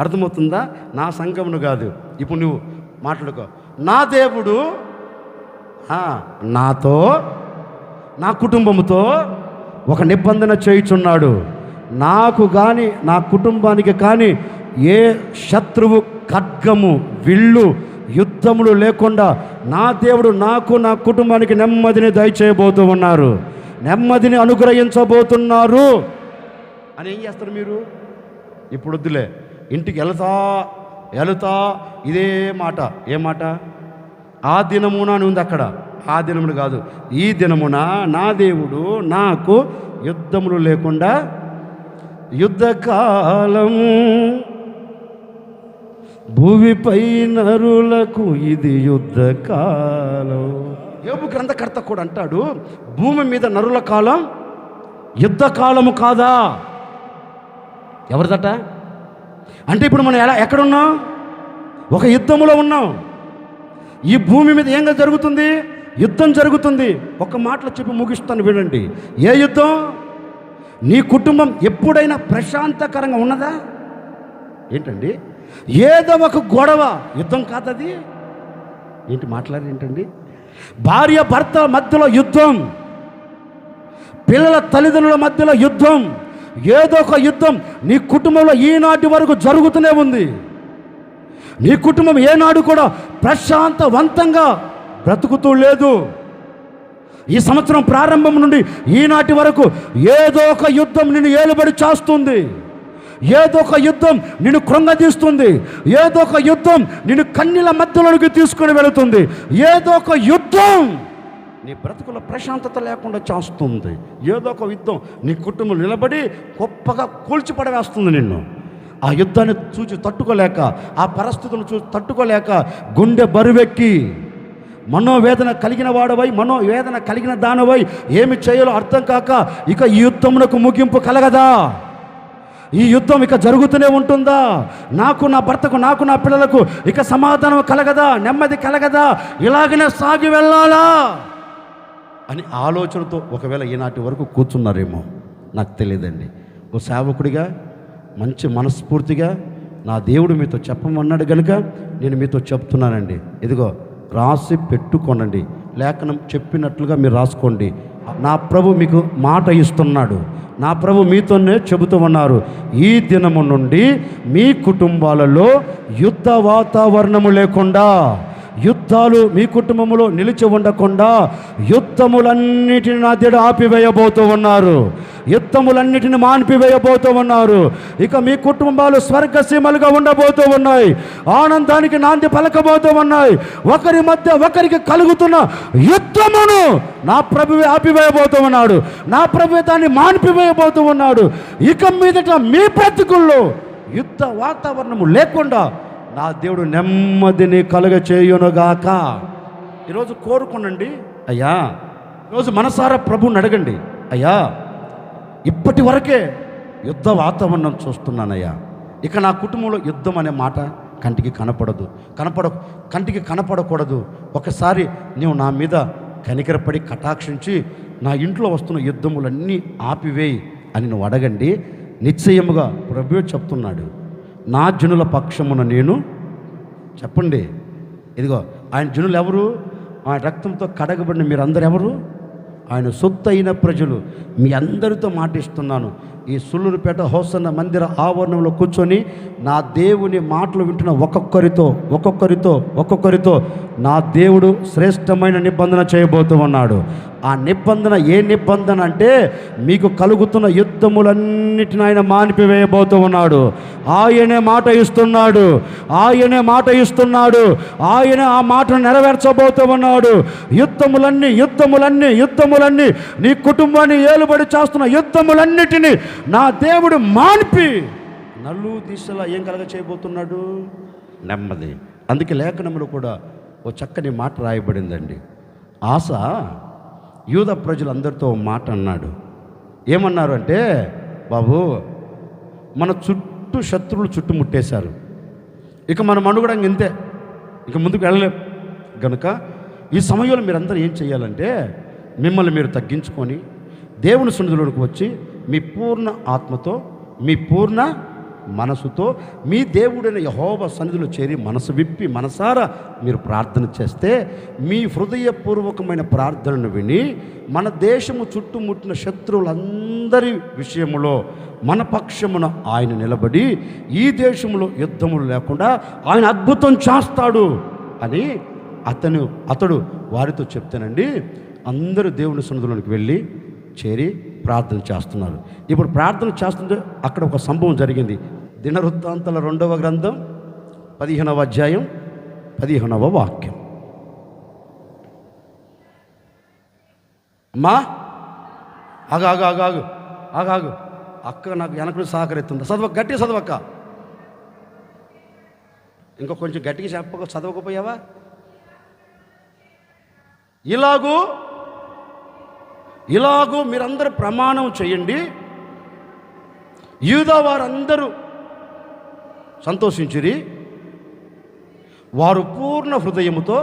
Speaker 1: అర్థమవుతుందా? నా సంఘమును కాదు. ఇప్పుడు నువ్వు మాట్లాడుకో. నా దేవుడు నాతో, నా కుటుంబంతో ఒక నిబంధన చేయుచున్నాడు. నాకు కానీ, నా కుటుంబానికి కానీ ఏ శత్రువు ఖడ్గము, విల్లు, యుద్ధములు లేకుండా నా దేవుడు నాకు, నా కుటుంబానికి నెమ్మదిని దయచేయబోతూ ఉన్నారు, నెమ్మదిని అనుగ్రహించబోతున్నారు అని ఏం చేస్తారు మీరు? ఇప్పుడు వద్దులే, ఇంటికి వెళుతా ఇదే మాట. ఏ మాట? ఆ దినమున అని ఉంది అక్కడ. ఆ దినమును కాదు, ఈ దినమున నా దేవుడు నాకు యుద్ధములు లేకుండా, యుద్ధకాలం భూమిపై నరులకు ఇది యుద్ధకాలం. యోబు గ్రంథకర్త కూడా అంటాడు, భూమి మీద నరుల కాలం యుద్ధకాలము కాదా? ఎవరిదట? అంటే ఇప్పుడు మనం ఎక్కడున్నాం? ఒక యుద్ధములో ఉన్నాం. ఈ భూమి మీద ఏంగా జరుగుతుంది? యుద్ధం జరుగుతుంది. ఒక మాటలో చెప్పి ముగిస్తాను, వినండి. ఏ యుద్ధం? నీ కుటుంబం ఎప్పుడైనా ప్రశాంతకరంగా ఉన్నదా? ఏంటండి? ఏదో ఒక గొడవ, యుద్ధం కాదది. ఏంటి మాట్లాడి ఏంటండి? భార్య భర్త మధ్యలో యుద్ధం, పిల్లల తల్లిదండ్రుల మధ్యలో యుద్ధం, ఏదో ఒక యుద్ధం నీ కుటుంబంలో ఈనాటి వరకు జరుగుతూనే ఉంది. నీ కుటుంబం ఏనాడు కూడా ప్రశాంతవంతంగా బ్రతుకుతూ లేదు. ఈ సంవత్సరం ప్రారంభం నుండి ఈనాటి వరకు ఏదో ఒక యుద్ధం నిన్ను ఏలుబడి చేస్తుంది, ఏదో ఒక యుద్ధం నిన్ను కృంగదీస్తుంది, ఏదో ఒక యుద్ధం నిన్ను కన్నీల మధ్యలోనికి తీసుకుని వెళుతుంది, ఏదో ఒక యుద్ధం నీ బ్రతుకుల ప్రశాంతత లేకుండా చేస్తుంది. ఏదో ఒక యుద్ధం నీ కుటుంబం నిలబడి గొప్పగా కూల్చిపడవేస్తుంది నిన్ను. ఆ యుద్ధాన్ని చూసి తట్టుకోలేక, ఆ పరిస్థితులను చూసి తట్టుకోలేక గుండె బరువెక్కి మనోవేదన కలిగిన వాడవై, మనోవేదన కలిగిన దానవై ఏమి చేయాలో అర్థం కాక ఇక ఈ యుద్ధమునకు ముగింపు కలగదా? ఈ యుద్ధం ఇక జరుగుతూనే ఉంటుందా? నాకు, నా భర్తకు, నాకు, నా పిల్లలకు ఇక సమాధానం కలగదా? నెమ్మది కలగదా? ఇలాగనే సాగి వెళ్ళాలా అని ఆలోచనతో ఒకవేళ ఈనాటి వరకు కూర్చున్నారేమో నాకు తెలియదండి. ఓ సేవకుడిగా మంచి మనస్ఫూర్తిగా నా దేవుడు మీతో చెప్పమన్నాడు కనుక నేను మీతో చెప్తున్నానండి. ఇదిగో రాసి పెట్టుకోనండి, లేఖనం చెప్పినట్లుగా మీరు రాసుకోండి. నా ప్రభు మీకు మాట ఇస్తున్నాడు, నా ప్రభు మీతోనే చెబుతూ ఉన్నారు. ఈ దినము నుండి మీ కుటుంబాలలో యుద్ధ వాతావరణము లేకుండా, యుద్ధాలు మీ కుటుంబంలో నిలిచి ఉండకుండా యుద్ధములన్నిటిని నా దేవుడు ఆపివేయబోతూ ఉన్నారు, యుద్ధములన్నిటిని మాన్పివేయబోతూ ఉన్నారు. ఇక మీ కుటుంబాలు స్వర్గసీమలుగా ఉండబోతూ ఉన్నాయి, ఆనందానికి నాంది పలకబోతూ ఉన్నాయి. ఒకరి మధ్య ఒకరికి కలుగుతున్న యుద్ధమును నా ప్రభువే ఆపివేయబోతూ ఉన్నాడు, నా ప్రభువే దాన్ని మాన్పివేయబోతూ ఉన్నాడు. ఇక మీదట మీ బ్రతుకుల్లో యుద్ధ వాతావరణము లేకుండా నా దేవుడు నెమ్మదిని కలుగ చేయునుగాక. ఈరోజు కోరుకోనండి అయ్యా, ఈరోజు మనసారా ప్రభువుని అడగండి, అయ్యా ఇప్పటి వరకే యుద్ధ వాతావరణం చూస్తున్నానయ్యా, ఇక నా కుటుంబంలో యుద్ధం అనే మాట కంటికి కనపడకూడదు. ఒకసారి నీవు నా మీద కనికరపడి కటాక్షించి నా ఇంట్లో వస్తున్న యుద్ధములన్నీ ఆపివేయి అని నువ్వు అడగండి. నిశ్చయముగా ప్రభువే చెప్తున్నాడు, నా జనుల పక్షమున నేను, చెప్పండి, ఇదిగో ఆయన జనులు ఎవరు? ఆయన రక్తంతో కడగబడిన మీరందరూ ఎవరు? ఆయన సొత్తు అయిన ప్రజలు. మీ అందరితో మాటిస్తున్నాను, ఈ సుళ్ళూరుపేట హోసన్న మందిర ఆవరణంలో కూర్చొని నా దేవుని మాటలు వింటున్న ఒక్కొక్కరితో నా దేవుడు శ్రేష్టమైన నిబంధన చేయబోతూ ఉన్నాడు. ఆ నిబంధన ఏ నిబంధన అంటే, మీకు కలుగుతున్న యుద్ధములన్నిటిని ఆయన మానిపివేయబోతూ ఉన్నాడు. ఆయనే మాట ఇస్తున్నాడు, ఆయన ఆ మాటను నెరవేర్చబోతూ ఉన్నాడు. యుద్ధములన్నీ నీ కుటుంబాన్ని ఏలుబడి చేస్తున్న యుద్ధములన్నిటినీ నా దేవుడు మాన్పి నలు దిశలా ఏం కలగ చేయబోతున్నాడు? నెమ్మది. అందుకే లేఖనములు కూడా ఓ చక్కని మాట రాయబడిందండి. ఆస యూదా ప్రజలందరితో మాట అన్నాడు. ఏమన్నారు అంటే, బాబు మన చుట్టూ శత్రువులు చుట్టుముట్టేశారు, ఇక మన మనుగడ ఇంతే, ఇక ముందుకు వెళ్ళలేం గనుక ఈ సమయంలో మీరందరూ ఏం చేయాలంటే, మిమ్మల్ని మీరు తగ్గించుకొని దేవుని సన్నిధిలోకి వచ్చి మీ పూర్ణ ఆత్మతో, మీ పూర్ణ మనసుతో మీ దేవుడైన యెహోవా సన్నిధిలో చేరి మనసు విప్పి మనసారా మీరు ప్రార్థన చేస్తే, మీ హృదయపూర్వకమైన ప్రార్థనను విని మన దేశము చుట్టుముట్టిన శత్రువులందరి విషయములో మన పక్షమున ఆయన నిలబడి ఈ దేశంలో యుద్ధములు లేకుండా ఆయన అద్భుతం చేస్తాడు అని అతడు వారితో చెప్తానండి. అందరూ దేవుని సన్నిధిలోనికి వెళ్ళి చేరి ప్రార్థన చేస్తున్నారు. ఇప్పుడు ప్రార్థన చేస్తుంటే అక్కడ ఒక సంభవం జరిగింది. దినవృత్తాంతాల 2వ గ్రంథం 15వ అధ్యాయం 15వ వాక్యం. అమ్మా ఆగాగు అక్క నాకు వెనకడు సహకరిస్తుంది. గట్టి చదవక్క, ఇంకా కొంచెం గట్టిగా చదవకపోయావా? ఇలాగూ మీరందరూ ప్రమాణం చేయండి. యూదా వారందరూ సంతోషించిరి, వారు పూర్ణ హృదయముతో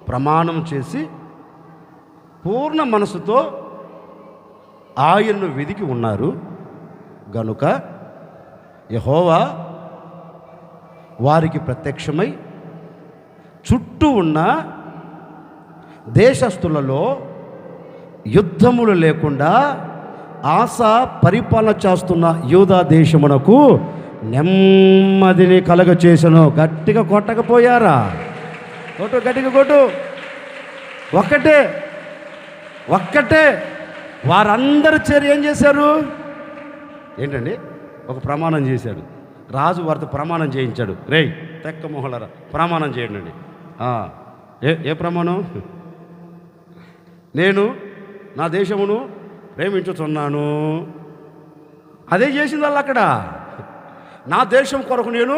Speaker 1: ప్రమాణం చేసి పూర్ణ మనసుతో ఆయన్ను వెదికి ఉన్నారు గనుక యెహోవా వారికి ప్రత్యక్షమై చుట్టూ ఉన్న దేశస్థులలో యుద్ధములు లేకుండా ఆస పరిపాలన చేస్తున్న యూదా దేశమునకు నెమ్మదిని కలగ చేసను. గట్టిగా కొట్టకపోయారా? గట్టిగా కొట్టు. ఒక్కటే వారందరూ చేరి ఏం చేశారు? ఏంటండి? ఒక ప్రమాణం చేశాడు. రాజు వారితో ప్రమాణం చేయించాడు. రేయ్ తెక్క మొహలరా ప్రమాణం చేయండి. ఏ ప్రమాణం? నేను నా దేశమును ప్రేమించుతున్నాను. అదే చేసింది వాళ్ళు అక్కడ. నా దేశం కొరకు నేను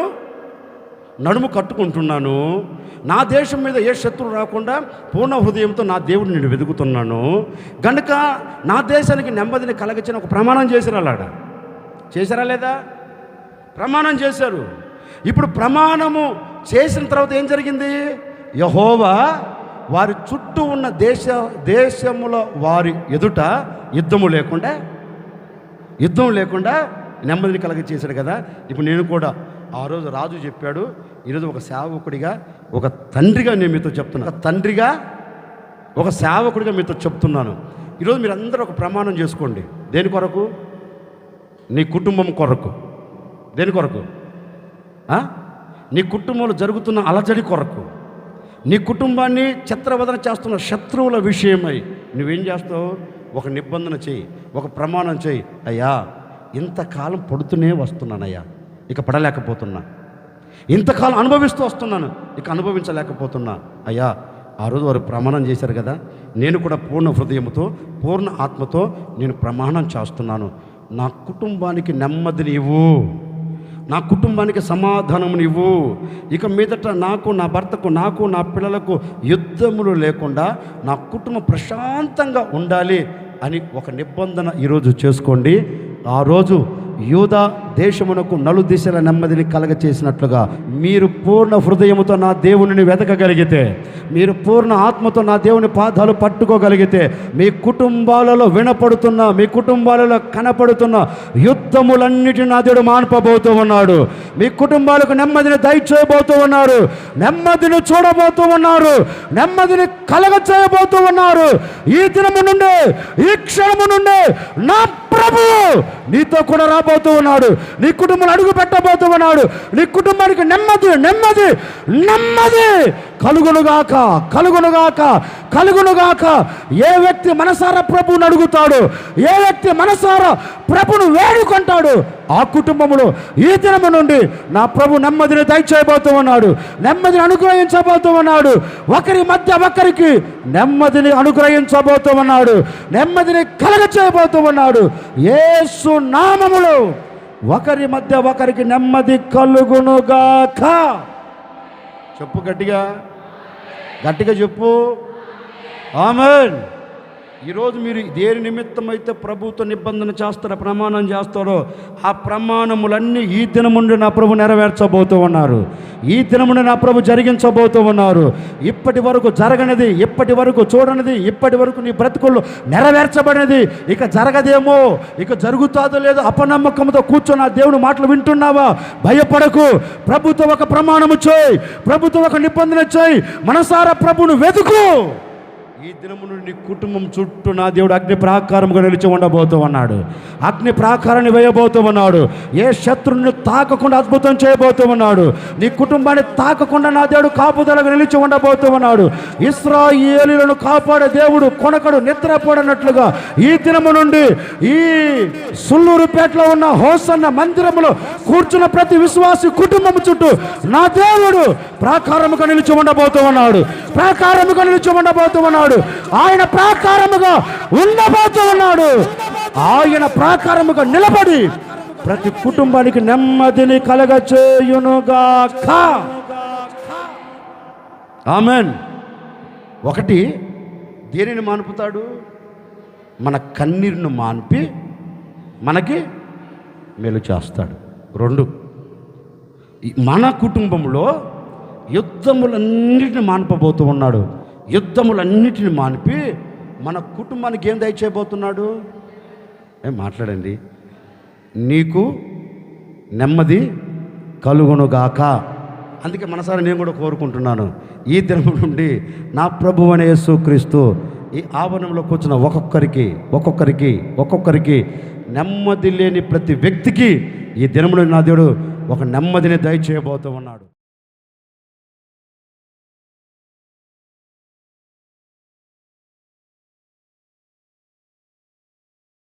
Speaker 1: నడుము కట్టుకుంటున్నాను, నా దేశం మీద ఏ శత్రువు రాకుండా పూర్ణ హృదయంతో నా దేవుడిని నేను వెతుకుతున్నాను గనుక నా దేశానికి నెమ్మదిని కలగచ్చిన ఒక ప్రమాణం చేశారు. అలాడ చేశారా లేదా? ప్రమాణం చేశారు. ఇప్పుడు ప్రమాణము చేసిన తర్వాత ఏం జరిగింది? యెహోవా వారి చుట్టూ ఉన్న దేశముల వారి ఎదుట యుద్ధం లేకుండా నెమ్మదిని కలగ చేశాడు కదా. ఇప్పుడు నేను కూడా ఆ రోజు రాజు చెప్పాడు, ఈరోజు ఒక సేవకుడిగా, ఒక తండ్రిగా నేను మీతో చెప్తున్నాను, ఒక సేవకుడిగా మీతో చెప్తున్నాను. ఈరోజు మీరు అందరూ ఒక ప్రమాణం చేసుకోండి. దేని కొరకు? నీ కుటుంబం కొరకు. దేని కొరకు? నీ కుటుంబంలో జరుగుతున్న అలజడి కొరకు, నీ కుటుంబాన్ని చిత్రవదన చేస్తున్న శత్రువుల విషయమై నువ్వేం చేస్తావు? ఒక నిబంధన చేయి, ఒక ప్రమాణం చేయి. అయ్యా ఇంతకాలం పడుతూనే వస్తున్నానయ్యా, ఇక పడలేకపోతున్నా. ఇంతకాలం అనుభవిస్తూ వస్తున్నాను, ఇక అనుభవించలేకపోతున్నా. అయ్యా ఆ రోజు వారు ప్రమాణం చేశారు కదా, నేను కూడా పూర్ణ హృదయంతో పూర్ణ ఆత్మతో నేను ప్రమాణం చేస్తున్నాను. నా కుటుంబానికి నెమ్మదిని ఇవ్వు, నా కుటుంబానికి సమాధానమును ఇవ్వు. ఇక మీదట నాకు, నా భర్తకు, నాకు, నా పిల్లలకు యుద్ధములు లేకుండా నా కుటుంబం ప్రశాంతంగా ఉండాలి అని ఒక నిబంధన ఈరోజు చేసుకోండి. ఆ రోజు యూదా దేశమునకు నలుదిశల నెమ్మదిని కలగచేసినట్లుగా మీరు పూర్ణ హృదయముతో నా దేవునిని వెతకగలిగితే, మీరు పూర్ణ ఆత్మతో నా దేవుని పాదాలు పట్టుకోగలిగితే, మీ కుటుంబాలలో వినపడుతున్న, మీ కుటుంబాలలో కనపడుతున్న యుద్ధములన్నిటిని నా దేవుడు మాన్పబోతూ ఉన్నాడు. మీ కుటుంబాలకు నెమ్మదిని దయచేయబోతూ ఉన్నారు, నెమ్మదిని చూడబోతూ ఉన్నారు, నెమ్మదిని కలగచేయబోతూ ఉన్నారు. ఈ దినము నుండి, ఈ క్షణము నుండి నా ప్రభువు నీతో కూడా రాబోతూ ఉన్నాడు. నీ కుటుంబం అడుగు పెట్టబోతూ ఉన్నాడు. నీ కుటుంబానికి నెమ్మది నెమ్మది నెమ్మది కలుగునుగాక, కలుగునుగాక, కలుగునుగాక. ఏ వ్యక్తి మనసారా ప్రభువుని అడుగుతాడు, ఏ వ్యక్తి మనసారా ప్రభును వేడుకుంటాడు, ఆ కుటుంబంలో ఈ దినము నుండి నా ప్రభు నెమ్మదిని దయచేయబోతూ ఉన్నాడు, నెమ్మదిని అనుగ్రహించబోతూ ఉన్నాడు. ఒకరి మధ్య ఒకరికి నెమ్మదిని అనుగ్రహించబోతూ ఉన్నాడు, నెమ్మదిని కలగచేయబోతూ ఉన్నాడు. యేసు నామములో ఒకరి మధ్య ఒకరికి నెమ్మది కలుగునుగాక. చెప్పు గట్టిగా, గట్టిగా చెప్పు. ఆమేన్. ఈరోజు మీరు దేని నిమిత్తమైతే ప్రభుత్వ నిబంధన చేస్తారో, ప్రమాణం చేస్తారో, ఆ ప్రమాణములన్నీ ఈ దినముండి నా ప్రభు నెరవేర్చబోతూ ఉన్నారు. ఈ దినముండి నా ప్రభు జరిగించబోతూ ఉన్నారు. ఇప్పటి వరకు జరగనిది, ఇప్పటి వరకు చూడనిది, ఇప్పటి వరకు నీ బ్రతుకుల్లో నెరవేర్చబడినది ఇక జరగదేమో, ఇక జరుగుతాదో లేదో అపనమ్మకంతో కూర్చొని ఆ దేవుని మాటలు వింటున్నావా? భయపడకు. ప్రభుత్వం ఒక ప్రమాణము చేయి, ప్రభుత్వం ఒక నిబంధన చేయి, మనసారా ప్రభును వెతుకు. ఈ దినము నుండి నీ కుటుంబం చుట్టూ నా దేవుడు అగ్ని ప్రాకారముగా నిలిచి ఉండబోతూ ఉన్నాడు. అగ్ని ప్రాకారాన్ని వేయబోతూ ఉన్నాడు. ఏ శత్రువుని తాకకుండా అద్భుతం చేయబోతూ ఉన్నాడు. నీ కుటుంబాన్ని తాకకుండా నా దేవుడు కాపుదలగా నిలిచి ఉండబోతూ ఉన్నాడు. ఇశ్రాయేలీయులను కాపాడే దేవుడు కొనకడు నిద్రపోడనట్లుగా ఈ దినము నుండి ఈ సుల్లూరుపేటలో ఉన్న హోసన్న మందిరములో కూర్చున్న ప్రతి విశ్వాసి కుటుంబం చుట్టూ నా దేవుడు ప్రాకారముగా నిలిచి ఉండబోతూ ఉన్నాడు, ప్రాకారముగా నిలిచి ఉండబోతూ ఉన్నాడు. ఆయన ప్రాకారముగా ఉండబోతూ ఉన్నాడు. ఆయన ప్రాకారముగా నిలబడి ప్రతి కుటుంబానికి నెమ్మదిని కలగచేయునుగాక. ఆమేన్. ఒకటి, దేనిని మాన్పుతాడు? మన కన్నీరును మాన్పి మనకి మేలు చేస్తాడు. రెండు, మన కుటుంబంలో యుద్ధములన్నిటిని మాన్పబోతూ ఉన్నాడు. యుద్ధములన్నిటిని మాన్పి మన కుటుంబానికి ఏం దయచేయబోతున్నాడు? మాట్లాడండి. నీకు నెమ్మది కలుగునుగాక. అందుకే మనసారా నేను కూడా కోరుకుంటున్నాను, ఈ దినం నుండి నా ప్రభువు అయిన యేసుక్రీస్తు ఈ ఆవరణంలో కూర్చున్న ఒక్కొక్కరికి నెమ్మది లేని ప్రతి వ్యక్తికి ఈ దినములో నా దేవుడు ఒక నెమ్మదిని దయచేయబోతూ ఉన్నాడు.